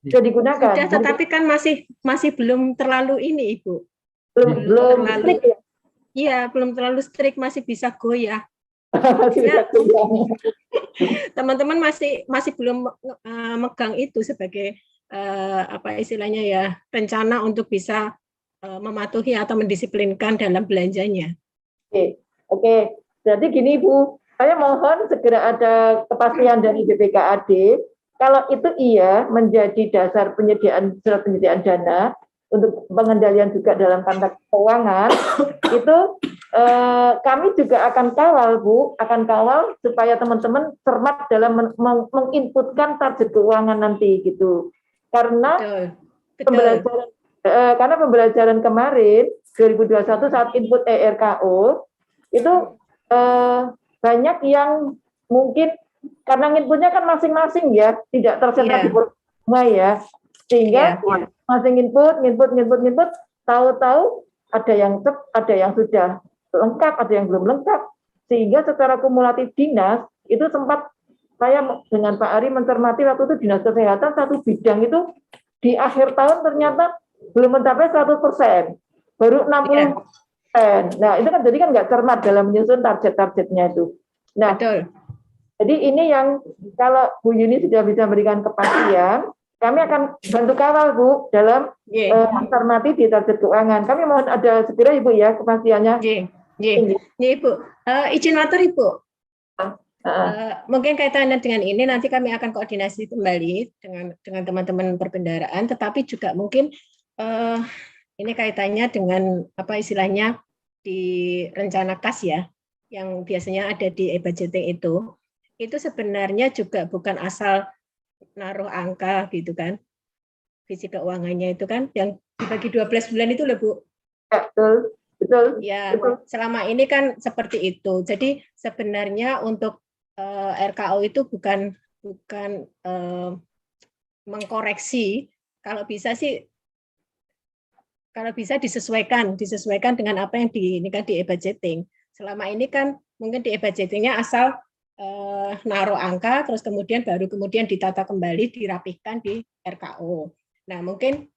Sudah digunakan. Sudah, tetapi kan masih belum terlalu ini Ibu. Belum strict ya? Iya, belum terlalu strict, masih bisa goyah. Teman-teman masih belum megang itu sebagai apa istilahnya ya, rencana untuk bisa mematuhi atau mendisiplinkan dalam belanjanya. Oke. Jadi gini Bu, saya mohon segera ada kepastian dari BPKAD kalau itu iya menjadi dasar penyediaan surat penyediaan dana untuk pengendalian juga dalam konteks keuangan itu kami juga akan kawal Bu, akan kawal supaya teman-teman cermat dalam menginputkan target keuangan nanti gitu. Karena pembelajaran pembelajaran kemarin 2021 saat input ERKO itu banyak yang mungkin karena inputnya kan masing-masing ya, tidak tersebar di semua ya, sehingga masing input, tahu-tahu ada yang sudah lengkap, ada yang belum lengkap, sehingga secara kumulatif dinas itu sempat saya dengan Pak Ari mencermati waktu itu dinas kesehatan satu bidang itu di akhir tahun ternyata belum mencapai 100%, baru 60%. Nah itu kan jadi kan nggak cermat dalam menyusun target-targetnya itu. Nah, betul. Jadi ini yang kalau Bu Yuni sudah bisa memberikan kepastian, kami akan bantu kawal Bu dalam mencermati di target keuangan. Kami mohon ada segera Ibu ya kepastiannya. Ibu, izin matur Ibu. Mungkin kaitannya dengan ini nanti kami akan koordinasi kembali dengan teman-teman perbendaharaan, tetapi juga mungkin ini kaitannya dengan apa istilahnya di rencana kas ya, yang biasanya ada di e-budgeting itu sebenarnya juga bukan asal naruh angka gitu kan, visi keuangannya itu kan yang dibagi 12 bulan itu loh Bu. Betul. Ya, selama ini kan seperti itu. Jadi sebenarnya untuk RKO itu bukan mengkoreksi, kalau bisa disesuaikan dengan apa yang di e-budgeting. Selama ini kan mungkin di e-budgetingnya asal naruh angka, terus kemudian ditata kembali, dirapihkan di RKO. Nah mungkin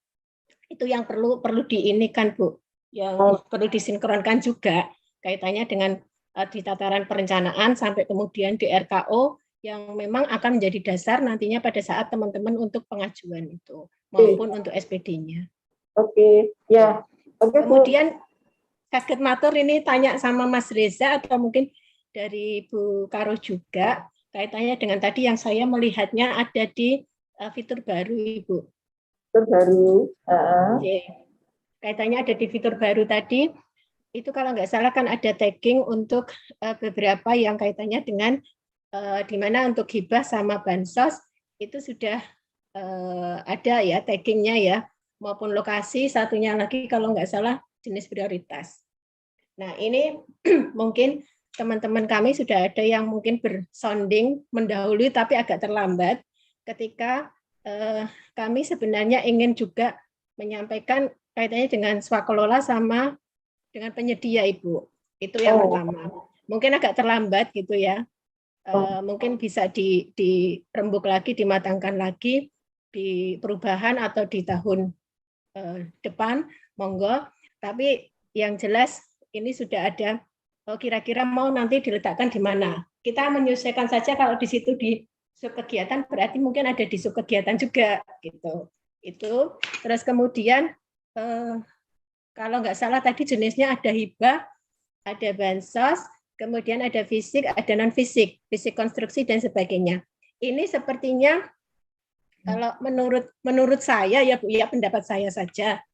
itu yang perlu diinikan Bu, yang perlu disinkronkan juga kaitannya dengan di tataran perencanaan sampai kemudian di RKO yang memang akan menjadi dasar nantinya pada saat teman-teman untuk pengajuan itu maupun untuk SPD-nya. Oke. Kemudian kaget matur ini tanya sama Mas Reza atau mungkin dari Bu Karo juga kaitannya dengan tadi yang saya melihatnya ada di fitur baru Ibu. Fitur baru. Kaitannya ada di fitur baru tadi. Itu kalau nggak salah kan ada tagging untuk beberapa yang kaitannya dengan di mana untuk hibah sama bansos itu sudah ada ya taggingnya ya, maupun lokasi, satunya lagi kalau nggak salah jenis prioritas. Nah ini mungkin teman-teman kami sudah ada yang mungkin bersonding mendahului tapi agak terlambat ketika kami sebenarnya ingin juga menyampaikan kaitannya dengan swakelola sama dengan penyedia Ibu. Itu yang pertama. Mungkin agak terlambat gitu ya. Mungkin bisa dirembuk lagi, dimatangkan lagi di perubahan atau di tahun depan, monggo. Tapi yang jelas ini sudah ada kira-kira mau nanti diletakkan di mana. Kita menyesuaikan saja kalau di situ di subkegiatan berarti mungkin ada di subkegiatan juga gitu. Itu terus kemudian kalau nggak salah tadi jenisnya ada hibah, ada bansos, kemudian ada fisik, ada non fisik, fisik konstruksi dan sebagainya. Ini sepertinya Kalau menurut saya ya Bu, ya pendapat saya saja,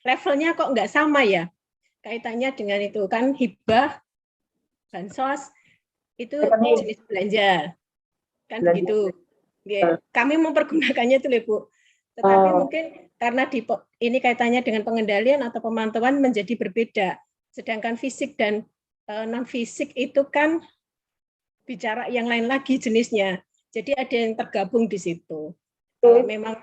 levelnya kok nggak sama ya, kaitannya dengan itu kan hibah, bansos itu jenis belanja, kan begitu. Kami mempergunakannya itu Bu, tetapi mungkin karena ini kaitannya dengan pengendalian atau pemantauan menjadi berbeda, sedangkan fisik dan non fisik itu kan bicara yang lain lagi jenisnya. Jadi ada yang tergabung di situ. Kalau memang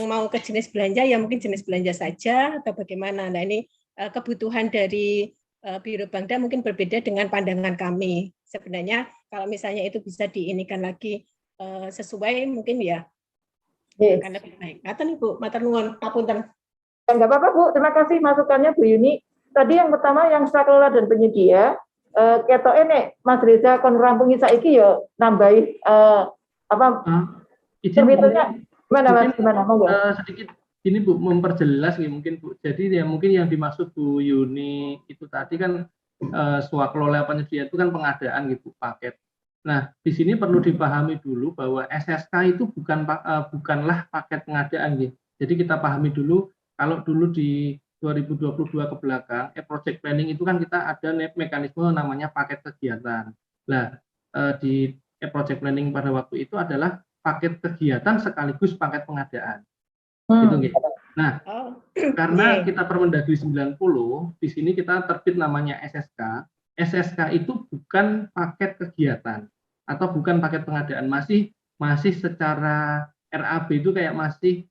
mau ke jenis belanja, ya mungkin jenis belanja saja atau bagaimana. Nah ini kebutuhan dari Biro Bangda mungkin berbeda dengan pandangan kami. Sebenarnya kalau misalnya itu bisa diinikan lagi sesuai, mungkin ya akan lebih baik. Ngaten Ibu, matur nuwun, ngapunten. Enggak apa-apa Bu, terima kasih masukannya Bu Yuni. Tadi yang pertama yang sakelola dan penyedia, ketok ini Mas Reza kon rampungi saiki ya nambahi sebetulnya gimana Mas, gimana monggo. Sedikit ini Bu, memperjelas nih mungkin Bu. Jadi ya mungkin yang dimaksud Bu Yuni itu tadi kan swakelola penyedia itu kan pengadaan gitu paket. Nah, di sini perlu dipahami dulu bahwa SSK itu bukanlah paket pengadaan gitu. Jadi kita pahami dulu kalau dulu di 2022 ke belakang, project planning itu kan kita ada mekanisme namanya paket kegiatan. Nah, di project planning pada waktu itu adalah paket kegiatan sekaligus paket pengadaan. Gitu, gitu. Nah, karena kita Permendagri 90, di sini kita terbit namanya SSK. SSK itu bukan paket kegiatan atau bukan paket pengadaan, masih secara RAB itu kayak masih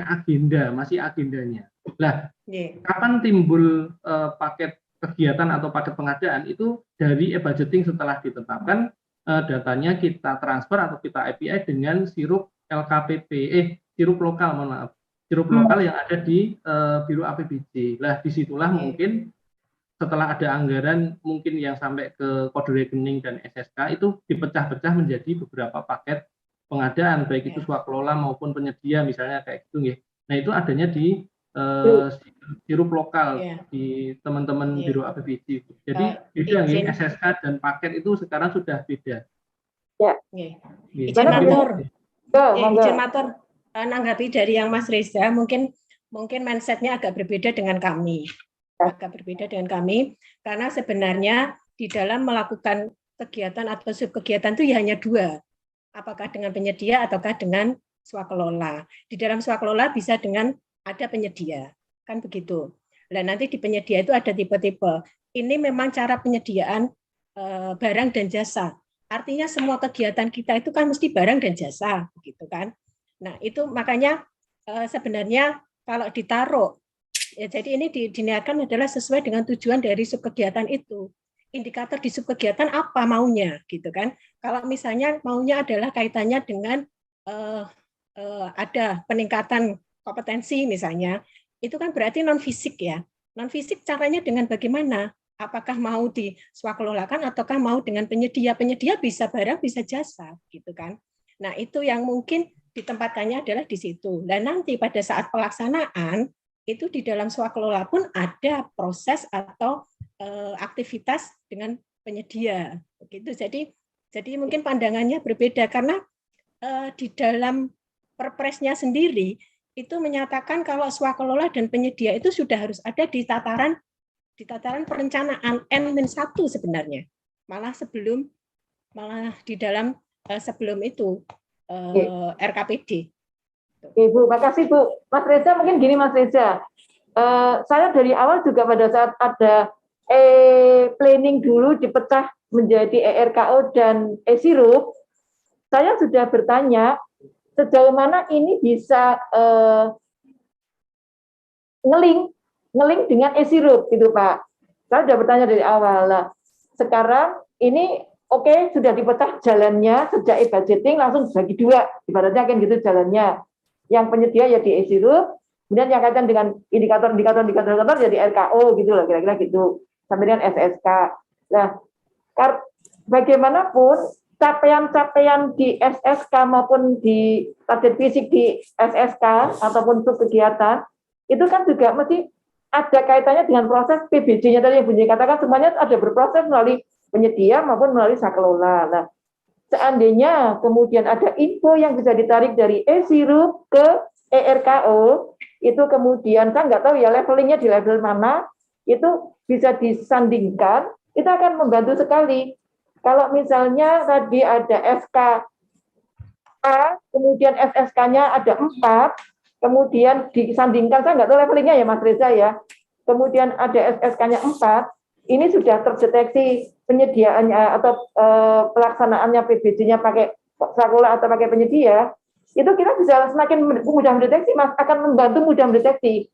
agenda, masih agendanya. Nah, kapan timbul paket kegiatan atau paket pengadaan itu dari e-budgeting setelah ditetapkan datanya kita transfer atau kita API dengan sirup LKPP, sirup lokal, mohon maaf, sirup lokal yang ada di Biro APBD. Nah, disitulah mungkin setelah ada anggaran mungkin yang sampai ke kode rekening dan SSK itu dipecah-pecah menjadi beberapa paket pengadaan, baik itu swakelola maupun penyedia misalnya kayak gitu ya. Nah, itu adanya di sirup lokal di teman-teman Biro APBD. Jadi beda nih, SSK dan paket itu sekarang sudah beda. Ya. Izin matur, nanggapi dari yang Mas Reza, mungkin mindset-nya agak berbeda dengan kami. Karena sebenarnya di dalam melakukan kegiatan atau subkegiatan itu ya hanya dua, apakah dengan penyedia ataukah dengan swakelola. Di dalam swakelola bisa dengan ada penyedia, kan begitu. Dan nanti di penyedia itu ada tipe-tipe. Ini memang cara penyediaan barang dan jasa. Artinya semua kegiatan kita itu kan mesti barang dan jasa, begitu kan. Nah itu makanya sebenarnya kalau ditaruh, ya, jadi ini diniatkan adalah sesuai dengan tujuan dari subkegiatan itu. Indikator di subkegiatan apa maunya, gitu kan? Kalau misalnya maunya adalah kaitannya dengan ada peningkatan kompetensi misalnya, itu kan berarti non fisik ya. Non fisik caranya dengan bagaimana? Apakah mau diswakelolakan ataukah mau dengan penyedia? Penyedia bisa barang, bisa jasa, gitu kan? Nah itu yang mungkin ditempatkannya adalah di situ. Dan nanti pada saat pelaksanaan itu di dalam swakelola pun ada proses atau aktivitas dengan penyedia, begitu. Jadi mungkin pandangannya berbeda karena di dalam perpresnya sendiri itu menyatakan kalau swakelola dan penyedia itu sudah harus ada di tataran perencanaan N-1 sebenarnya, malah di dalam sebelum itu RKPD. Ibu, makasih Bu. Mas Reza, mungkin gini Mas Reza, saya dari awal juga pada saat ada planning dulu dipecah menjadi ERKO dan e-sirup, saya sudah bertanya sejauh mana ini bisa ngeling dengan e-sirup gitu Pak. Saya sudah bertanya dari awal. Nah, sekarang ini oke, sudah dipecah jalannya sejak e-budgeting langsung dibagi dua, ibaratnya kan gitu jalannya. Yang penyedia ya di e-sirup, kemudian yang kaitan dengan indikator jadi RKO gitu lah kira-kira gitu, sampai dengan SSK. Nah, bagaimanapun capaian-capaian di SSK maupun di target fisik di SSK ataupun subkegiatan itu kan juga mesti ada kaitannya dengan proses PBJ-nya tadi yang Bunyi katakan, semuanya ada berproses melalui penyedia maupun melalui swakelola. Nah, seandainya kemudian ada info yang bisa ditarik dari e-sirup ke ERKO, itu kemudian saya nggak tahu ya levelingnya di level mana, itu bisa disandingkan, itu akan membantu sekali. Kalau misalnya tadi ada SK A, kemudian SSK-nya ada 4, kemudian disandingkan, saya nggak tahu levelingnya ya Mas Reza ya, kemudian ada SSK-nya 4, ini sudah terdeteksi penyediaannya atau pelaksanaannya PBJ-nya pakai sekolah atau pakai penyedia, itu kita bisa semakin mudah mendeteksi, Mas, akan membantu mudah mendeteksi.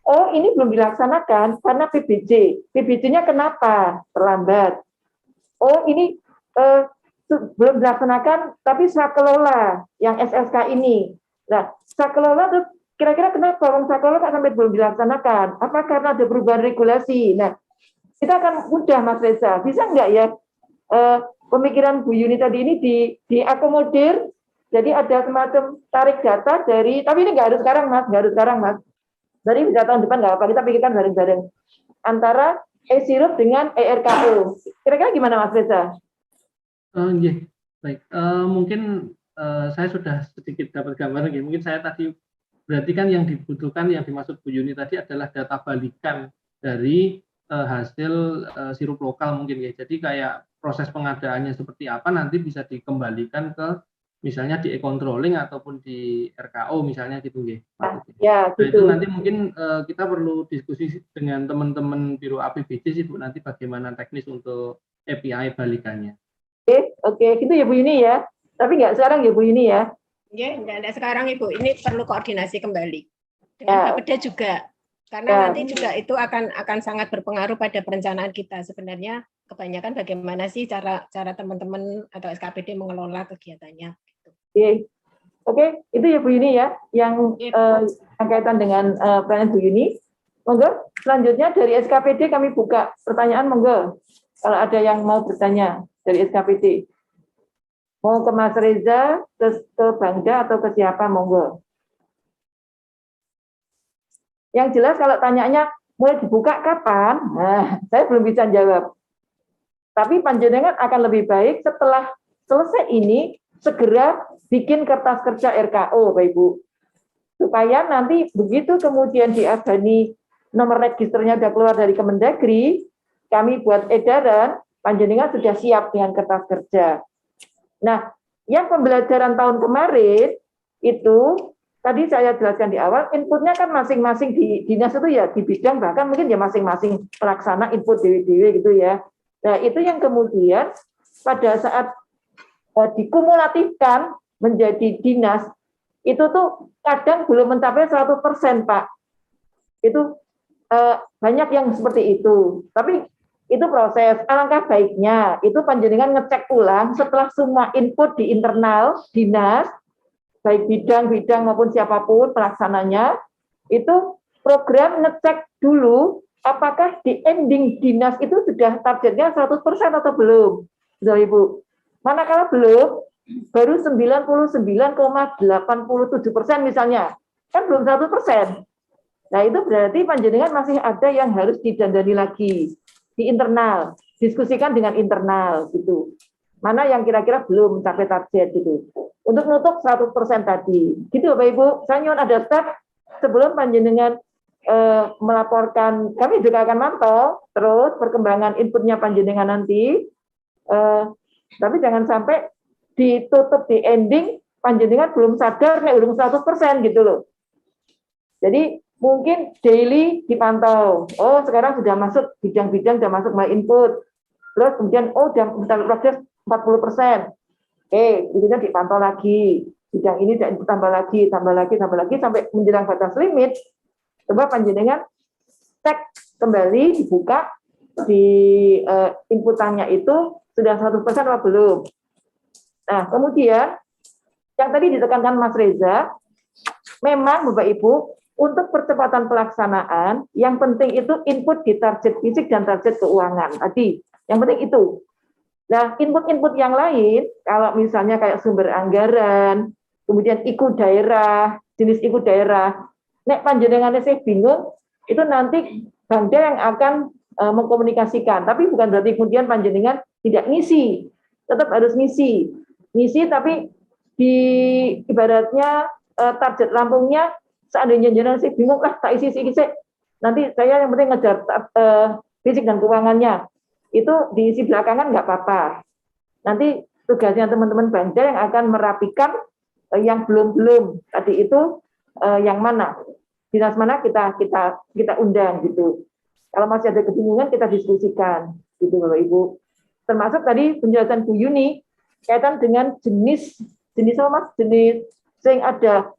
Oh, ini belum dilaksanakan karena PBJ. PBJ-nya kenapa terlambat? Oh, ini belum dilaksanakan, tapi sakelola yang SSK ini. Nah, sakelola itu kira-kira kenapa orang sakelola sampai belum dilaksanakan? Apa karena ada perubahan regulasi? Nah, kita akan mudah, Mas Reza. Bisa nggak ya pemikiran Bu Yuni tadi ini diakomodir? Jadi ada semacam tarik data dari, tapi ini nggak harus sekarang, Mas, nggak harus sekarang, Mas. Dari bisa tahun depan nggak apa, kita pikirkan bareng-bareng. Antara e-sirup dengan ERKO. Kira-kira gimana, Mas Reza? Iya, baik. Mungkin saya sudah sedikit dapat gambaran. Mungkin saya tadi berarti kan yang dibutuhkan, yang dimaksud Bu Yuni tadi adalah data balikan dari hasil sirup lokal mungkin ya. Jadi kayak proses pengadaannya seperti apa nanti bisa dikembalikan ke misalnya di e-controlling ataupun di RKO misalnya gitu ya. Ya, Nah, gitu. itu nanti mungkin kita perlu diskusi dengan teman-teman Biro APBD sih Bu, nanti bagaimana teknis untuk API balikannya. Oke, gitu ya Bu Yuni ya. Tapi nggak sekarang ya Bu Yuni ya. Ya, nggak sekarang Ibu. Ini perlu koordinasi kembali dengan Bapeda juga, karena nanti juga itu akan sangat berpengaruh pada perencanaan kita. Sebenarnya kebanyakan bagaimana sih cara teman-teman atau SKPD mengelola kegiatannya. Oke, itu ya Bu Yuni ya, yang kaitan dengan pertanyaan Bu Yuni. Monggo, selanjutnya dari SKPD kami buka pertanyaan, monggo. Kalau ada yang mau bertanya dari SKPD. Mau ke Mas Reza, ke Bangda, atau ke siapa, monggo. Yang jelas kalau tanyanya mulai dibuka kapan, nah, saya belum bisa jawab. Tapi panjenengan akan lebih baik setelah selesai ini, segera bikin kertas kerja RKO, Bapak Ibu. Supaya nanti begitu kemudian diadani nomor registernya sudah keluar dari Kemendagri, kami buat edaran, panjenengan sudah siap dengan kertas kerja. Nah, yang pembelajaran tahun kemarin itu tadi saya jelaskan di awal, inputnya kan masing-masing di dinas itu ya di bidang, bahkan mungkin ya masing-masing pelaksana input dewi-dewi gitu ya. Nah, itu yang kemudian pada saat dikumulatifkan menjadi dinas, itu tuh kadang belum mencapai 100%, Pak. Itu banyak yang seperti itu. Tapi itu proses. Alangkah baiknya itu panjenengan ngecek ulang setelah semua input di internal dinas, baik bidang-bidang maupun siapapun pelaksananya, itu program ngecek dulu apakah di ending dinas itu sudah targetnya 100% atau belum. Sudah Ibu. Manakala belum, baru 99,87% misalnya, kan belum 100%. Nah, itu berarti panjenengan masih ada yang harus didandani lagi di internal, diskusikan dengan internal gitu. Mana yang kira-kira belum mencapai target gitu. Untuk menutup 100% tadi. Gitu Bapak Ibu, saya nyuwun ada step sebelum panjenengan melaporkan, kami juga akan mantau terus perkembangan inputnya panjenengan nanti. Tapi jangan sampai ditutup di ending panjenengan belum sadar nek urung 100% gitu loh. Jadi mungkin daily dipantau. Oh, sekarang sudah masuk bidang-bidang, sudah masuk my input. Terus kemudian, oh, sudah progres 40%. Oke, itunya dipantau lagi. Bidang ini tambah lagi, sampai menjelang batas limit. Coba panjenengan cek kembali, dibuka, di inputannya itu sudah 100% atau belum. Nah, kemudian, yang tadi ditekankan Mas Reza, memang Bapak Ibu, untuk percepatan pelaksanaan, yang penting itu input di target fisik dan target keuangan. Tadi, yang penting itu. Nah, input-input yang lain, kalau misalnya kayak sumber anggaran, kemudian ikut daerah, jenis ikut daerah, nek panjenengannya saya bingung, itu nanti Bangda yang akan mengkomunikasikan. Tapi bukan berarti kemudian panjenengan tidak ngisi, tetap harus ngisi. ngisi tapi di ibaratnya target rampungnya seandainya jenengan sih bingung lah tak isi nanti saya yang penting ngejar fisik dan keuangannya itu diisi belakangan nggak apa-apa. Nanti tugasnya teman-teman Bangda yang akan merapikan yang belum tadi itu yang mana dinas mana kita undang gitu. Kalau masih ada kebingungan kita diskusikan gitu Bapak Ibu. Termasuk tadi penjelasan Bu Yuni kaitan dengan jenis apa Mas? Jenis yang ada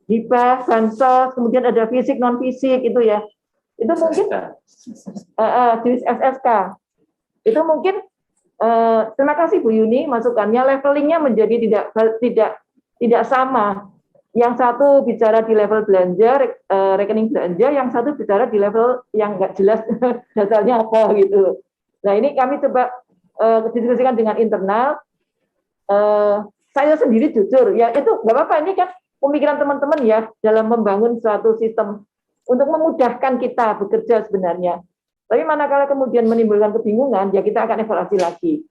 hibah, bansos, kemudian ada fisik non fisik itu ya. Itu mungkin jenis SSK. Itu mungkin terima kasih Bu Yuni masukannya, levelingnya menjadi tidak sama. Yang satu bicara di level belanja, rekening belanja, yang satu bicara di level yang nggak jelas dasarnya apa gitu. Nah ini kami coba diskusikan dengan internal. Saya sendiri jujur, ya itu nggak apa-apa, ini kan pemikiran teman-teman ya dalam membangun suatu sistem untuk memudahkan kita bekerja sebenarnya. Tapi manakala kemudian menimbulkan kebingungan, ya kita akan evaluasi lagi.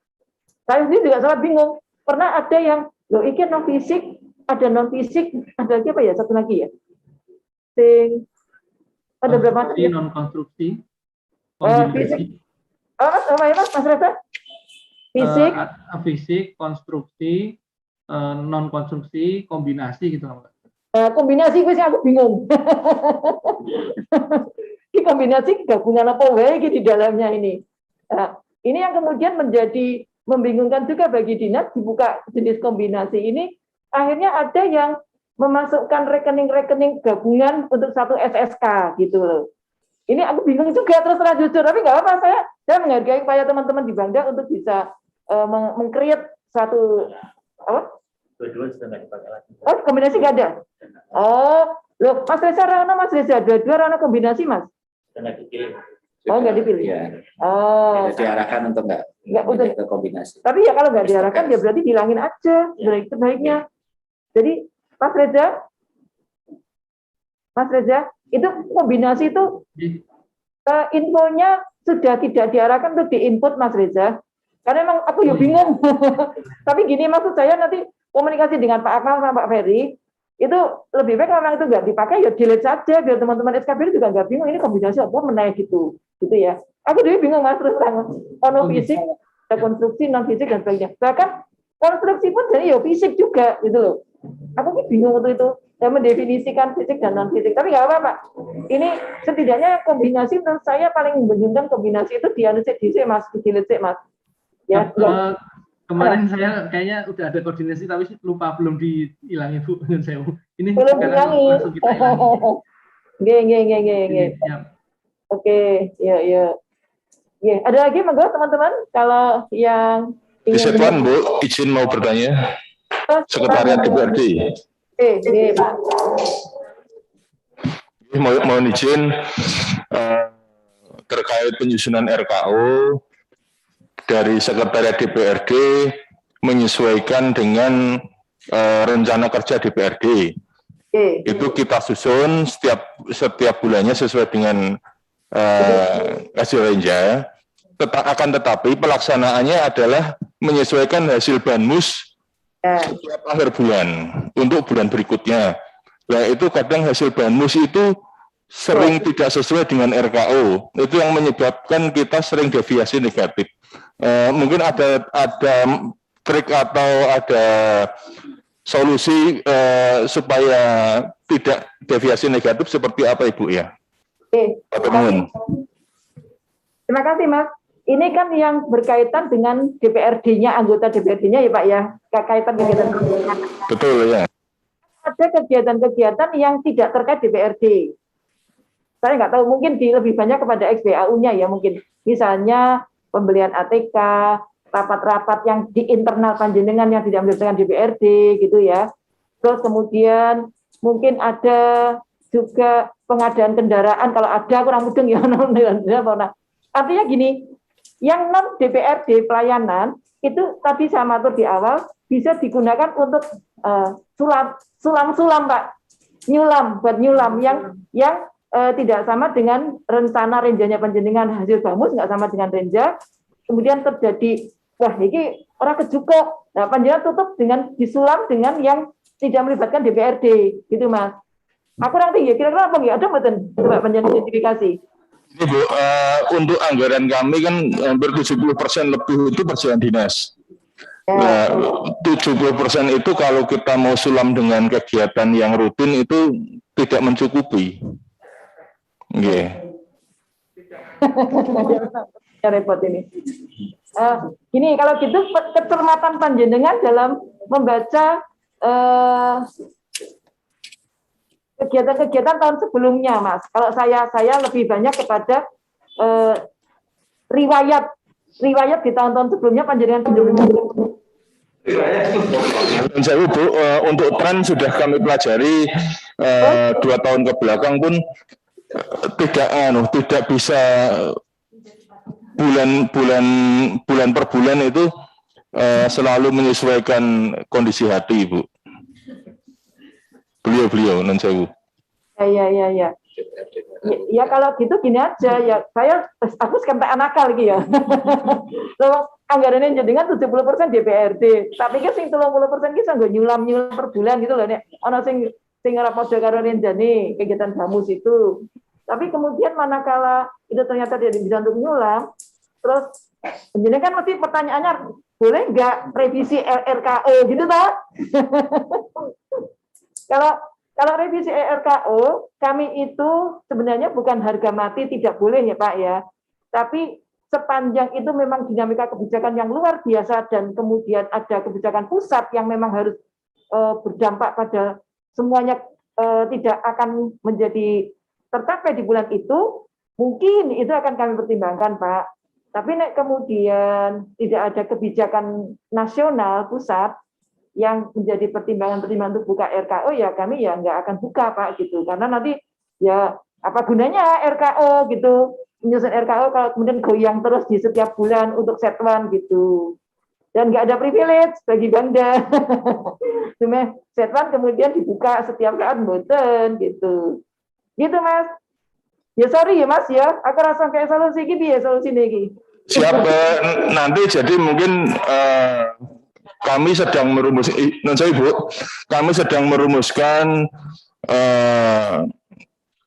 Saya sendiri juga sangat bingung. Pernah ada yang, loh ini non fisik, ada non fisik, ada lagi apa ya? Satu lagi ya. Ada berapa? Non konstruksi. Fisik. Apa ya Mas Reza? Fisik. Fisik, konstruksi, non konstruksi, kombinasi gitu. Kombinasi gue sih aku bingung. Ini kombinasi gabungan apa wae di dalamnya ini. Ini yang kemudian menjadi membingungkan juga bagi dinas dibuka jenis kombinasi ini. Akhirnya ada yang memasukkan rekening-rekening gabungan untuk satu SSK gitu loh. Ini aku bingung juga terus terang jujur, tapi nggak apa-apa, saya menghargai upaya teman-teman di Bangda untuk bisa meng-create satu apa? Dua-dua sudah nggak dipakai lagi. Oh, kombinasi nggak ada? Oh, loh, Mas Reza Rana, Mas Reza, dua-dua Rana kombinasi, Mas? Sudah nggak dipilih. Oh, nggak dipilih? Ya. Oh. Tidak diarahkan untuk nggak untuk ke kombinasi. Tapi ya kalau nggak diarahkan, ya berarti hilangin aja sebaiknya. Jadi, Mas Reza, itu kombinasi itu infonya sudah tidak diarahkan untuk diinput, Mas Reza. Karena emang aku ya bingung. Tapi gini, maksud saya nanti komunikasi dengan Pak Akmal sama Pak Ferry, itu lebih baik kalau itu nggak dipakai, ya delete saja, biar teman-teman SKB juga nggak bingung, ini kombinasi apa menaik gitu ya. Aku dulu bingung Mas, terus terang. Ono fisik, ada konstruksi, non fisik, dan sebagainya. Bahkan konstruksi pun jadi ya fisik juga, gitu loh. Aku bingung untuk itu, ya mendefinisikan fisik dan non fisik. Tapi nggak apa-apa. Ini setidaknya kombinasi menurut saya paling membingungkan kombinasi itu di Mas, Mas. Ya, kemarin saya kayaknya udah ada koordinasi tapi lupa belum dihilangin Bu dengan saya. Ini belum hilangin. Nggih. Oke, ya. Ada lagi monggo teman-teman kalau yang Bisa Tuan Bu, izin mau bertanya. Sekretariat DPRD. Oke, Pak. Mohon izin terkait penyusunan RKO dari Sekretariat DPRD menyesuaikan dengan rencana kerja DPRD. Itu kita susun setiap bulannya sesuai dengan hasil renja. Tetapi pelaksanaannya adalah menyesuaikan hasil banmus setiap akhir bulan untuk bulan berikutnya. Nah itu kadang hasil banmus itu sering tidak sesuai dengan RKO. Itu yang menyebabkan kita sering deviasi negatif. Mungkin ada trik atau ada solusi supaya tidak deviasi negatif seperti apa Ibu ya? Terima kasih Mas. Ini kan yang berkaitan dengan DPRD-nya, anggota DPRD-nya ya Pak ya, kaitan kegiatan. Betul ya. Ada kegiatan-kegiatan yang tidak terkait DPRD. Saya nggak tahu, mungkin lebih banyak kepada XBAU-nya ya mungkin. Misalnya pembelian ATK, rapat-rapat yang di internal panjenengan yang tidak melibatkan DPRD gitu ya. Terus kemudian mungkin ada juga pengadaan kendaraan, kalau ada kurang mudeng ya. Artinya gini, yang non DPRD pelayanan itu tadi saya matur di awal bisa digunakan untuk sulam Pak, buat nyulam yang tidak sama dengan rencana renjanya panjenengan, hasil bamus nggak sama dengan renja, kemudian terjadi wah ini orang kejukok Nah, panjenengan tutup dengan disulam dengan yang tidak melibatkan DPRD, gitu Mas. Aku nanti ya kira-kira apa nggak ada mboten coba panjenengan identifikasi. Ini Bu, untuk anggaran kami kan hampir 70% lebih itu perseroan dinas. Nah, 70% itu kalau kita mau sulam dengan kegiatan yang rutin itu tidak mencukupi. Ya repot ini. Gini, kalau gitu kecermatan panjenengan dalam membaca kegiatan-kegiatan tahun sebelumnya, Mas. Kalau saya lebih banyak kepada riwayat di tahun-tahun sebelumnya panjenengan Dan saya Bu, untuk tren sudah kami pelajari 2 tahun ke belakang pun tidak bisa bulan per bulan itu selalu menyesuaikan kondisi hati, Bu. Beliau non sewu. Ya. Ya kalau gitu gini aja ya, aku sekarang nakal lagi ya. Anggarannya jenengan 70% DPRD, tapi kan sing 30% ki sanggo nyulam per bulan gitu loh nek ana sing ora padha karo renjane kegiatan bamus itu. Tapi kemudian manakala itu ternyata dia bisa untuk nyulam, terus jenengan kan mesti pertanyaannya boleh nggak revisi RKO gitu toh? Kalau revisi RKO, kami itu sebenarnya bukan harga mati tidak boleh ya Pak ya. Tapi sepanjang itu memang dinamika kebijakan yang luar biasa dan kemudian ada kebijakan pusat yang memang harus berdampak pada semuanya tidak akan menjadi tercapai di bulan itu, mungkin itu akan kami pertimbangkan Pak. Tapi nek kemudian tidak ada kebijakan nasional pusat yang menjadi pertimbangan untuk buka RKO, ya kami ya nggak akan buka Pak gitu, karena nanti ya apa gunanya RKO gitu, menyusun RKO kalau kemudian goyang terus di setiap bulan untuk setwan gitu, dan nggak ada privilege bagi Bangda. Cuma setwan kemudian dibuka setiap saat mboten gitu Mas. Ya sorry ya Mas ya, aku rasa kayak solusi gini ya solusi ini. Siap, nanti jadi mungkin kami sedang merumuskan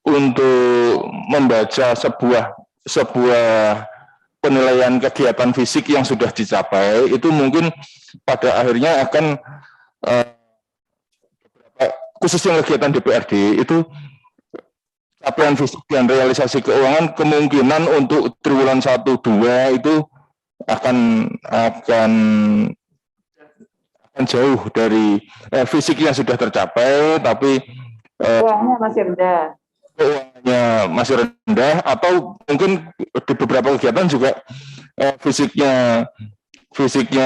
untuk membaca sebuah penilaian kegiatan fisik yang sudah dicapai, itu mungkin pada akhirnya akan khususnya kegiatan DPRD itu capaian fisik dan realisasi keuangan kemungkinan untuk triwulan 1-2 itu akan jauh dari fisik yang sudah tercapai, tapi keuangannya masih rendah, atau mungkin di beberapa kegiatan juga fisiknya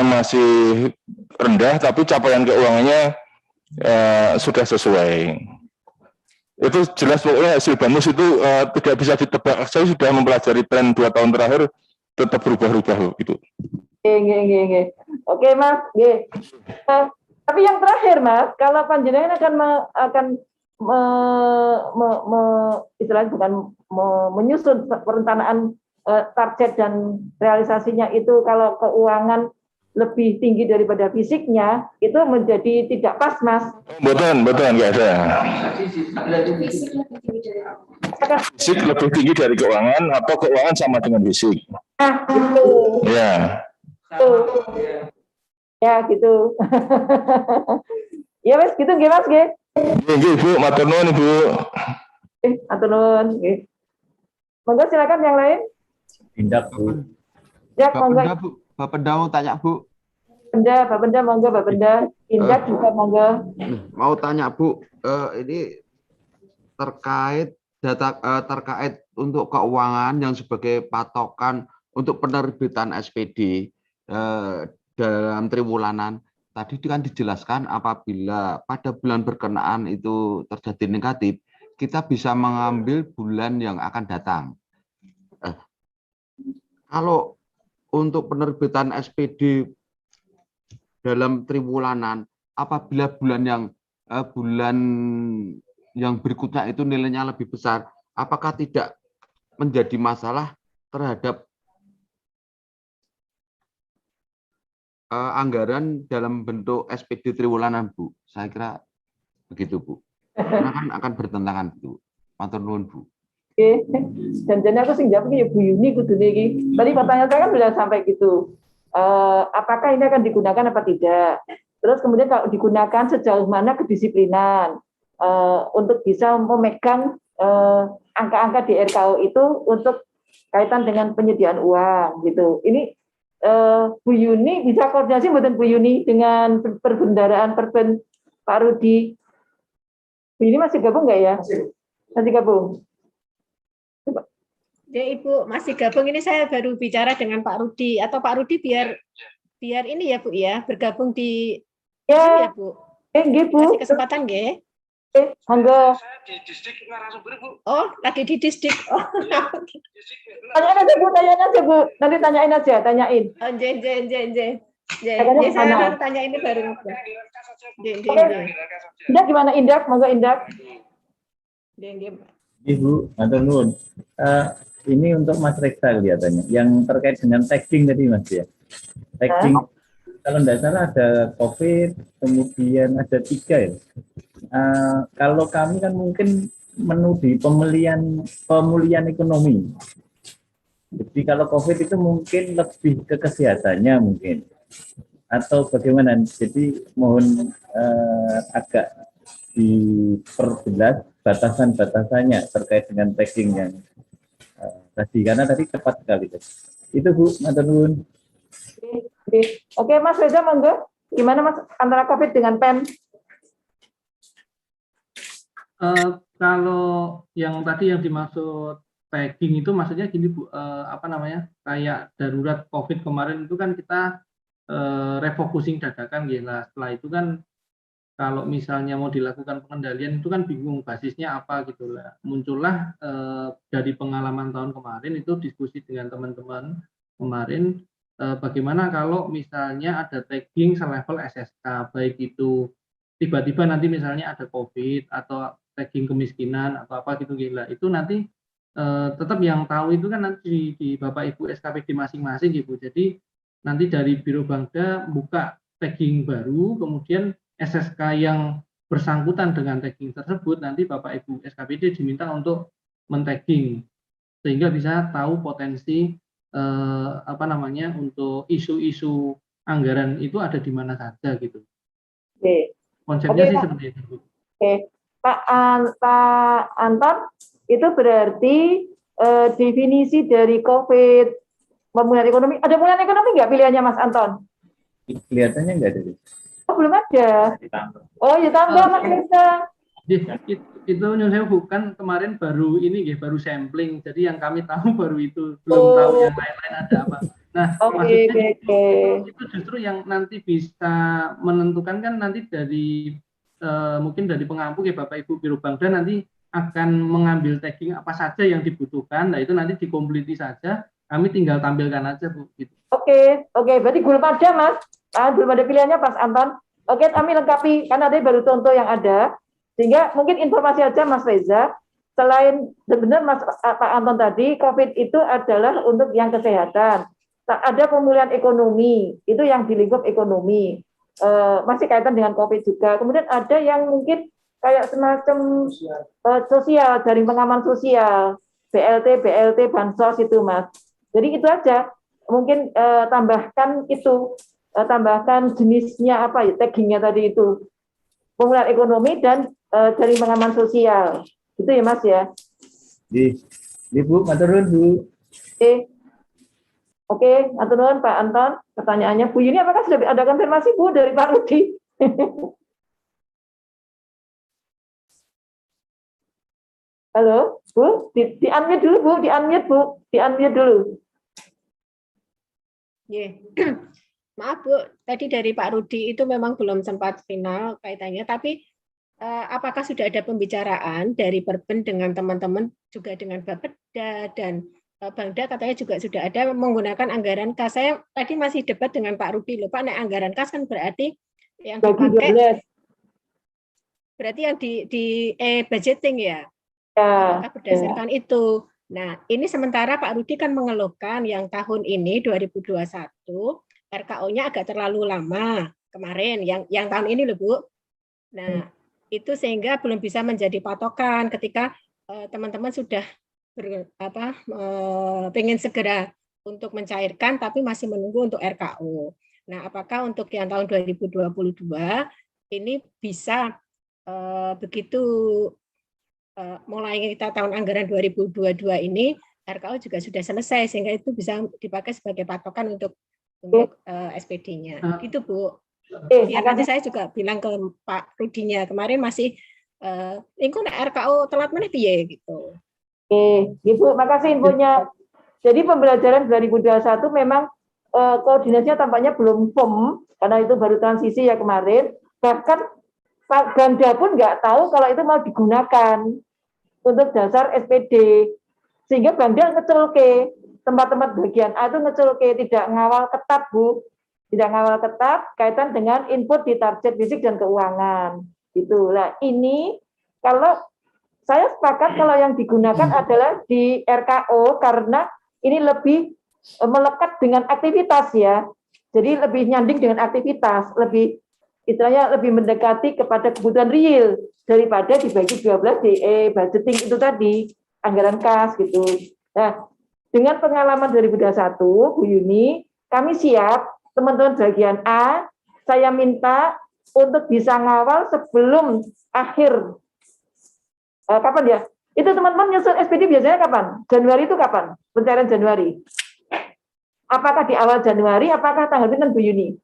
masih rendah, tapi capaian keuangannya sudah sesuai. Itu jelas pokoknya hasil bamus itu tidak bisa ditebak. Saya sudah mempelajari tren 2 tahun terakhir, tetap berubah-ubah gitu. Oke Mas. Tapi yang terakhir Mas, kalau panjenengan akan istilahnya bukan menyusun perencanaan target dan realisasinya itu, kalau keuangan lebih tinggi daripada fisiknya, itu menjadi tidak pas, Mas. Betul, nggak ada. Fisik lebih tinggi dari keuangan atau keuangan sama dengan fisik? Gitu. Ya. Ya, gitu. Ya, Mas, gitu nggih, Mas, nggih. Nggih, Bu, matur nuwun, Ibu. Matur nuwun, nggih. Monggo silakan yang lain. Tindak, Bu. Ya, monggo. Bu. Bapak Penda mau tanya, Bu. Bapak Penda, monggo, Bapak Penda. Tindak juga monggo. Mau tanya, Bu, ini terkait terkait untuk keuangan yang sebagai patokan untuk penerbitan SPD dalam triwulanan. Tadi kan dijelaskan apabila pada bulan berkenaan itu terjadi negatif, kita bisa mengambil bulan yang akan datang. Kalau untuk penerbitan SPD dalam triwulanan, apabila bulan yang berikutnya itu nilainya lebih besar, apakah tidak menjadi masalah terhadap anggaran dalam bentuk SPD triwulanan, Bu. Saya kira begitu, Bu. Karena kan akan bertentangan, Bu. Matur nuwun, Bu. Oke, dan jadi aku sing jawab ya Bu Yuni kudune iki. Tadi pertanyaan saya kan sudah sampai gitu. Apakah ini akan digunakan apa tidak? Terus kemudian kalau digunakan sejauh mana kedisiplinan untuk bisa memegang angka-angka di RKO itu untuk kaitan dengan penyediaan uang gitu. Ini Bu Yuni bisa koordinasi mboten Bu Yuni dengan perbendaraan Perben Pak Rudi? Bu Yuni masih gabung nggak ya? Masih gabung. Ya Ibu masih gabung, ini saya baru bicara dengan Pak Rudi, atau Pak Rudi biar ini ya Bu ya, bergabung di ya Bu. Nggih Bu. Kasih kesempatan nggih. Monggo. Saya di distrik narasumber, Bu. Oh, lagi di distrik. Oh. Tanyain aja Bu, nanti tanyain. Oh, jen. Katanya Saya mana? baru tanya ini baru. Indah gimana Indah? Monggo Indah. Ibu, matur nuwun. Ini untuk Mas Reksa kelihatannya, yang terkait dengan tagging tadi Mas ya. Tagging, kalau tidak salah ada COVID, kemudian ada 3 ya. Kalau kami kan mungkin menudi pemulihan ekonomi. Jadi kalau COVID itu mungkin lebih ke kesehatannya mungkin. Atau bagaimana? Jadi mohon agak diperjelas batasan-batasannya terkait dengan tagging yang tadi, karena tadi cepat sekali. Itu Bu, matur nuwun. Oke, Mas Reza monggo. Gimana Mas antara COVID dengan PEN? Kalau yang tadi yang dimaksud tagging itu maksudnya gini Bu, kayak darurat COVID kemarin itu kan kita refocusing dadakan gitu lah. Setelah itu kan kalau misalnya mau dilakukan pengendalian itu kan bingung basisnya apa gitu lah. Muncullah dari pengalaman tahun kemarin itu diskusi dengan teman-teman kemarin bagaimana kalau misalnya ada tagging selevel SSK, baik itu tiba-tiba nanti misalnya ada COVID atau tagging kemiskinan atau apa gitu gila. Itu nanti tetap yang tahu itu kan nanti di Bapak Ibu SKPD masing-masing gitu. Jadi nanti dari Biro Bangda buka tagging baru, kemudian SSK yang bersangkutan dengan tagging tersebut nanti Bapak Ibu SKPD diminta untuk men-tagging sehingga bisa tahu potensi untuk isu-isu anggaran itu ada di mana saja gitu. Oke. Konsepnya sih Pak. seperti itu. Oke, Pak Anton, itu berarti definisi dari COVID pemulihan ekonomi. Ada pemulihan ekonomi nggak pilihannya Mas Anton? Kelihatannya nggak ada. Oh, belum ada. Oh, ya tambah Mas Reza. Itu saya bukan kemarin baru ini baru sampling. Jadi yang kami tahu baru itu, belum tahu yang lain-lain ada apa. Nah, maksudnya itu justru yang nanti bisa menentukan kan nanti dari mungkin dari pengampu Bapak Ibu Biro Bangda nanti akan mengambil tagging apa saja yang dibutuhkan. Nah, itu nanti dikompliti saja. Kami tinggal tampilkan aja Bu. Gitu. Oke, berarti belum ada Mas. Belum ada pilihannya Mas Anton. Oke, kami lengkapi karena ada baru contoh yang ada. Sehingga mungkin informasi aja Mas Reza, selain benar Mas Pak Anton tadi, COVID itu adalah untuk yang kesehatan. Ada pemulihan ekonomi, itu yang di lingkup ekonomi. Masih kaitan dengan COVID juga. Kemudian ada yang mungkin kayak semacam sosial, jaring pengaman sosial, BLT, bansos itu Mas. Jadi itu aja. Mungkin tambahkan jenisnya apa ya, taggingnya tadi itu. Pemulihan ekonomi dan jaring pengaman sosial. Itu ya Mas ya. Bu, matur nuwun Bu. Oke, matur nuwun Pak Anton. Pertanyaannya Bu Yuni, apakah sudah ada konfirmasi Bu dari Pak Rudi? Halo, Bu, di-unmute dulu Bu, di-unmute dulu. Yeah. Maaf Bu, tadi dari Pak Rudi itu memang belum sempat final kaitannya, tapi apakah sudah ada pembicaraan dari Perben dengan teman-teman juga dengan Bapeda dan Bangda katanya juga sudah ada menggunakan anggaran kas. Saya tadi masih debat dengan Pak Rudi loh, Pak, anggaran kas kan berarti yang dipakai berarti yang di budgeting ya. Maka berdasarkan itu. Nah, ini sementara Pak Rudi kan mengeluhkan yang tahun ini 2021 RKO-nya agak terlalu lama kemarin, yang tahun ini loh Bu. Nah, itu sehingga belum bisa menjadi patokan ketika teman-teman sudah pengen segera untuk mencairkan, tapi masih menunggu untuk RKO. Nah, apakah untuk yang tahun 2022 ini bisa begitu mulai kita tahun anggaran 2022 ini RKO juga sudah selesai sehingga itu bisa dipakai sebagai patokan untuk SPD-nya. Gitu Bu. Ya nanti saya juga bilang ke Pak Rudinya kemarin masih ini RKO telat mana piye gitu. Oke, Ibu, makasih infonya. Jadi pembelajaran 2021 memang koordinasinya tampaknya belum firm karena itu baru transisi ya kemarin. Bahkan Pak Ganda pun nggak tahu kalau itu mau digunakan untuk dasar SPD. Sehingga Bangda ngecelke, tempat-tempat bagian A itu ngecelke, tidak ngawal ketat Bu. Tidak ngawal ketat kaitan dengan input di target fisik dan keuangan. Gitu. Nah ini kalau saya sepakat kalau yang digunakan adalah di RKO karena ini lebih melekat dengan aktivitas ya. Jadi lebih nyanding dengan aktivitas, lebih istilahnya lebih mendekati kepada kebutuhan real daripada dibagi 12 DE budgeting itu tadi, anggaran kas gitu. Nah, dengan pengalaman 2021, Bu Yuni, kami siap, teman-teman bagian A, saya minta untuk bisa ngawal sebelum akhir. Kapan ya? Itu teman-teman nyusun SPD biasanya kapan? Januari itu kapan? Pencairan Januari. Apakah di awal Januari, apakah tanggal 9 Bu Yuni?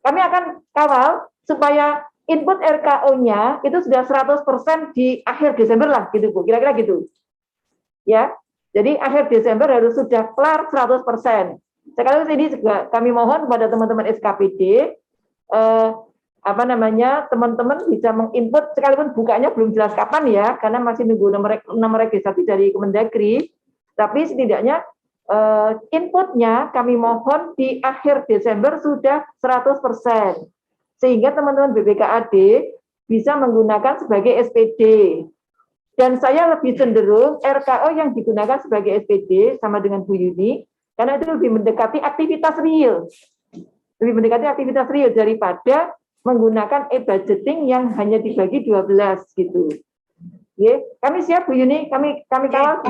Kami akan kawal supaya input RKO-nya itu sudah 100% di akhir Desember lah, gitu Bu. Kira-kira gitu. Ya, jadi akhir Desember harus sudah kelar 100%. Sekaligus ini juga kami mohon kepada teman-teman SKPD, teman-teman bisa menginput sekalipun bukanya belum jelas kapan ya, karena masih nunggu nomor registrasi dari Kemendagri, tapi setidaknya inputnya kami mohon di akhir Desember sudah 100%, sehingga teman-teman BPKAD bisa menggunakan sebagai SPD. Dan saya lebih cenderung RKO yang digunakan sebagai SPD sama dengan Bu Yuni, karena itu lebih mendekati aktivitas real. Lebih mendekati aktivitas real daripada menggunakan e-budgeting yang hanya dibagi 12 gitu. Ya, kami siap Bu Yuni, kami kawal.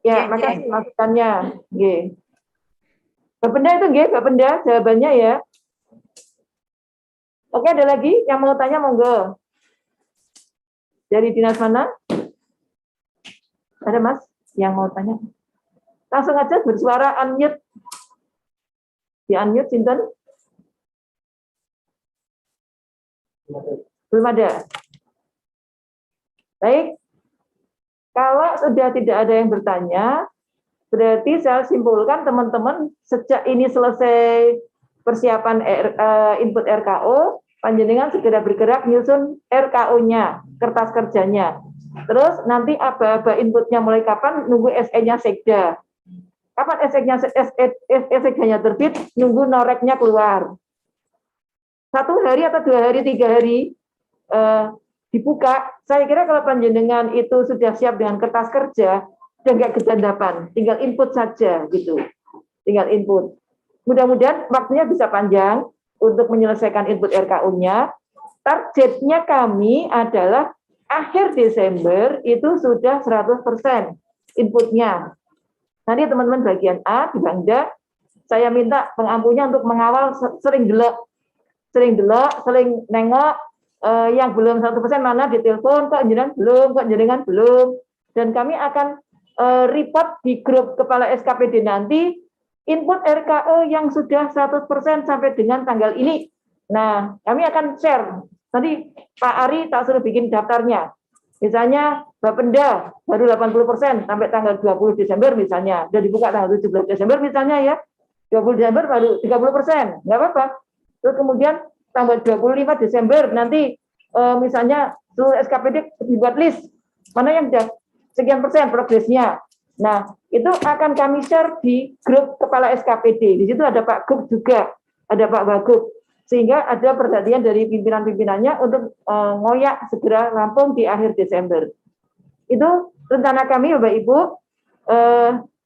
Ya, makasih masukannya. Mbak Penda itu Mbak Penda jawabannya ya. Oke, ada lagi yang mau tanya monggo. Dari dinas mana? Ada Mas yang mau tanya? Langsung aja bersuara, unmute. Di unmute sinten? Belum ada. Baik. Kalau sudah tidak ada yang bertanya, berarti saya simpulkan teman-teman sejak ini selesai persiapan input RKO, panjenengan segera bergerak nyusun RKO-nya, kertas kerjanya. Terus nanti aba-aba inputnya mulai kapan, nunggu SE-nya Sekda. Kapan SE-nya terbit, nunggu noreknya keluar. 1 hari atau 2 hari, 3 hari dibuka. Saya kira kalau panjenengan itu sudah siap dengan kertas kerja, dan nggak kejandapan, tinggal input saja gitu. Tinggal input. Mudah-mudahan waktunya bisa panjang untuk menyelesaikan input RKO-nya. Targetnya kami adalah akhir Desember itu sudah 100% inputnya. Nanti teman-teman bagian A di Bangda, saya minta pengampunya untuk mengawal sering delok, sering nengok yang belum 100% mana ditelepon, kok jenengan belum, dan kami akan report di grup kepala SKPD nanti input RKO yang sudah 100% sampai dengan tanggal ini. Nah, kami akan share. Nanti Pak Ari tak suruh bikin daftarnya. Misalnya Bapenda baru 80% sampai tanggal 20 Desember misalnya. Sudah dibuka tanggal 17 Desember misalnya ya. 20 Desember baru 30%. Nggak apa-apa. Terus kemudian tanggal 25 Desember nanti misalnya seluruh SKPD dibuat list. Mana yang sudah sekian persen progresnya. Nah, itu akan kami share di grup kepala SKPD. Di situ ada Pak Gub juga, ada Pak Wagub. Sehingga ada perhatian dari pimpinan-pimpinannya untuk ngoyak segera rampung di akhir Desember. Itu rencana kami, Bapak Ibu.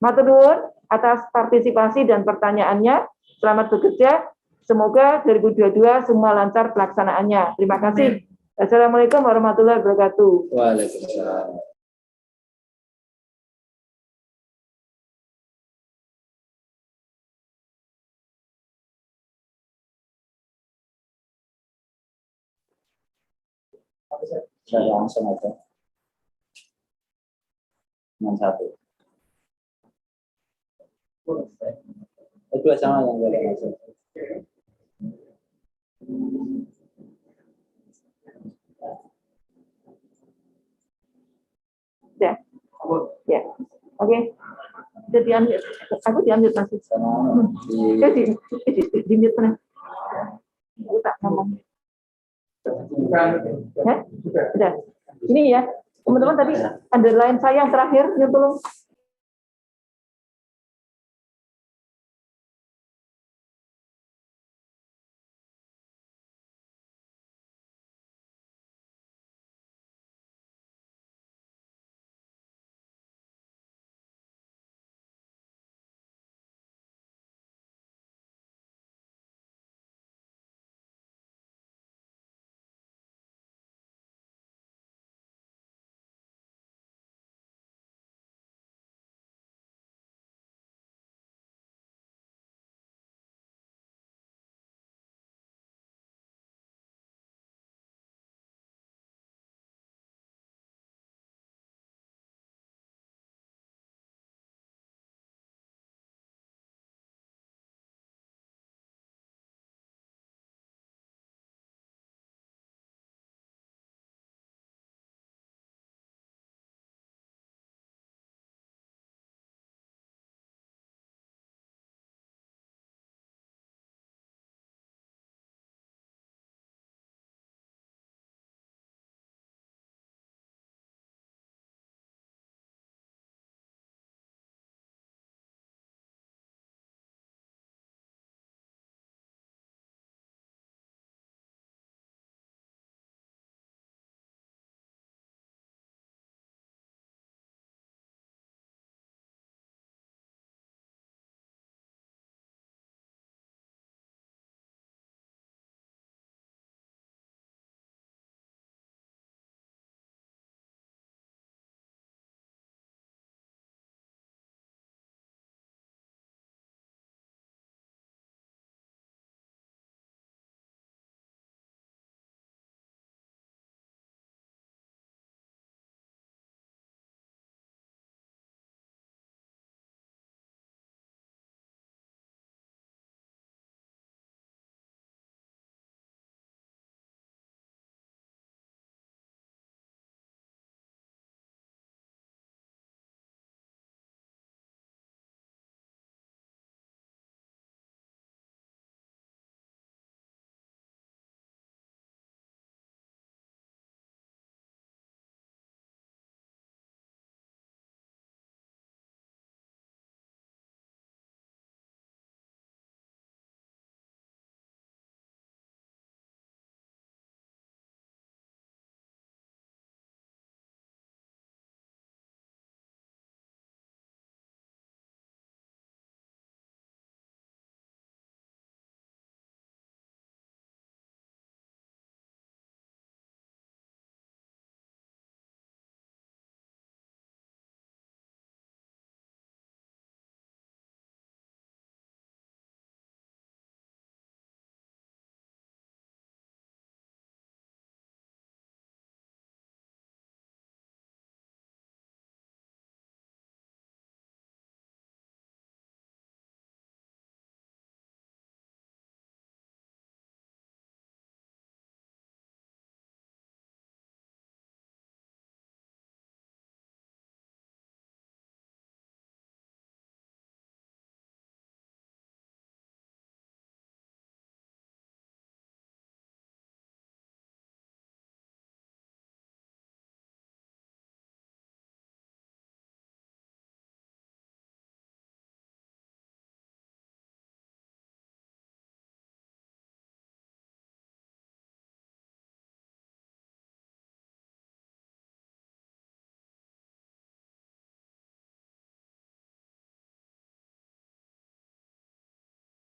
Matur nuwun atas partisipasi dan pertanyaannya. Selamat bekerja. Semoga 2022 semua lancar pelaksanaannya. Terima kasih. Assalamualaikum warahmatullahi wabarakatuh. Waalaikumsalam. Saya langsung aja. Dengan satu. Itu sama yang boleh masuk. Ya, ya, oke. Jadi diambil, aku diambil masuk. Di mute mana? Aku tak ngomong. Ya, sudah. Ini ya, teman-teman tadi underline saya yang terakhir, ya tolong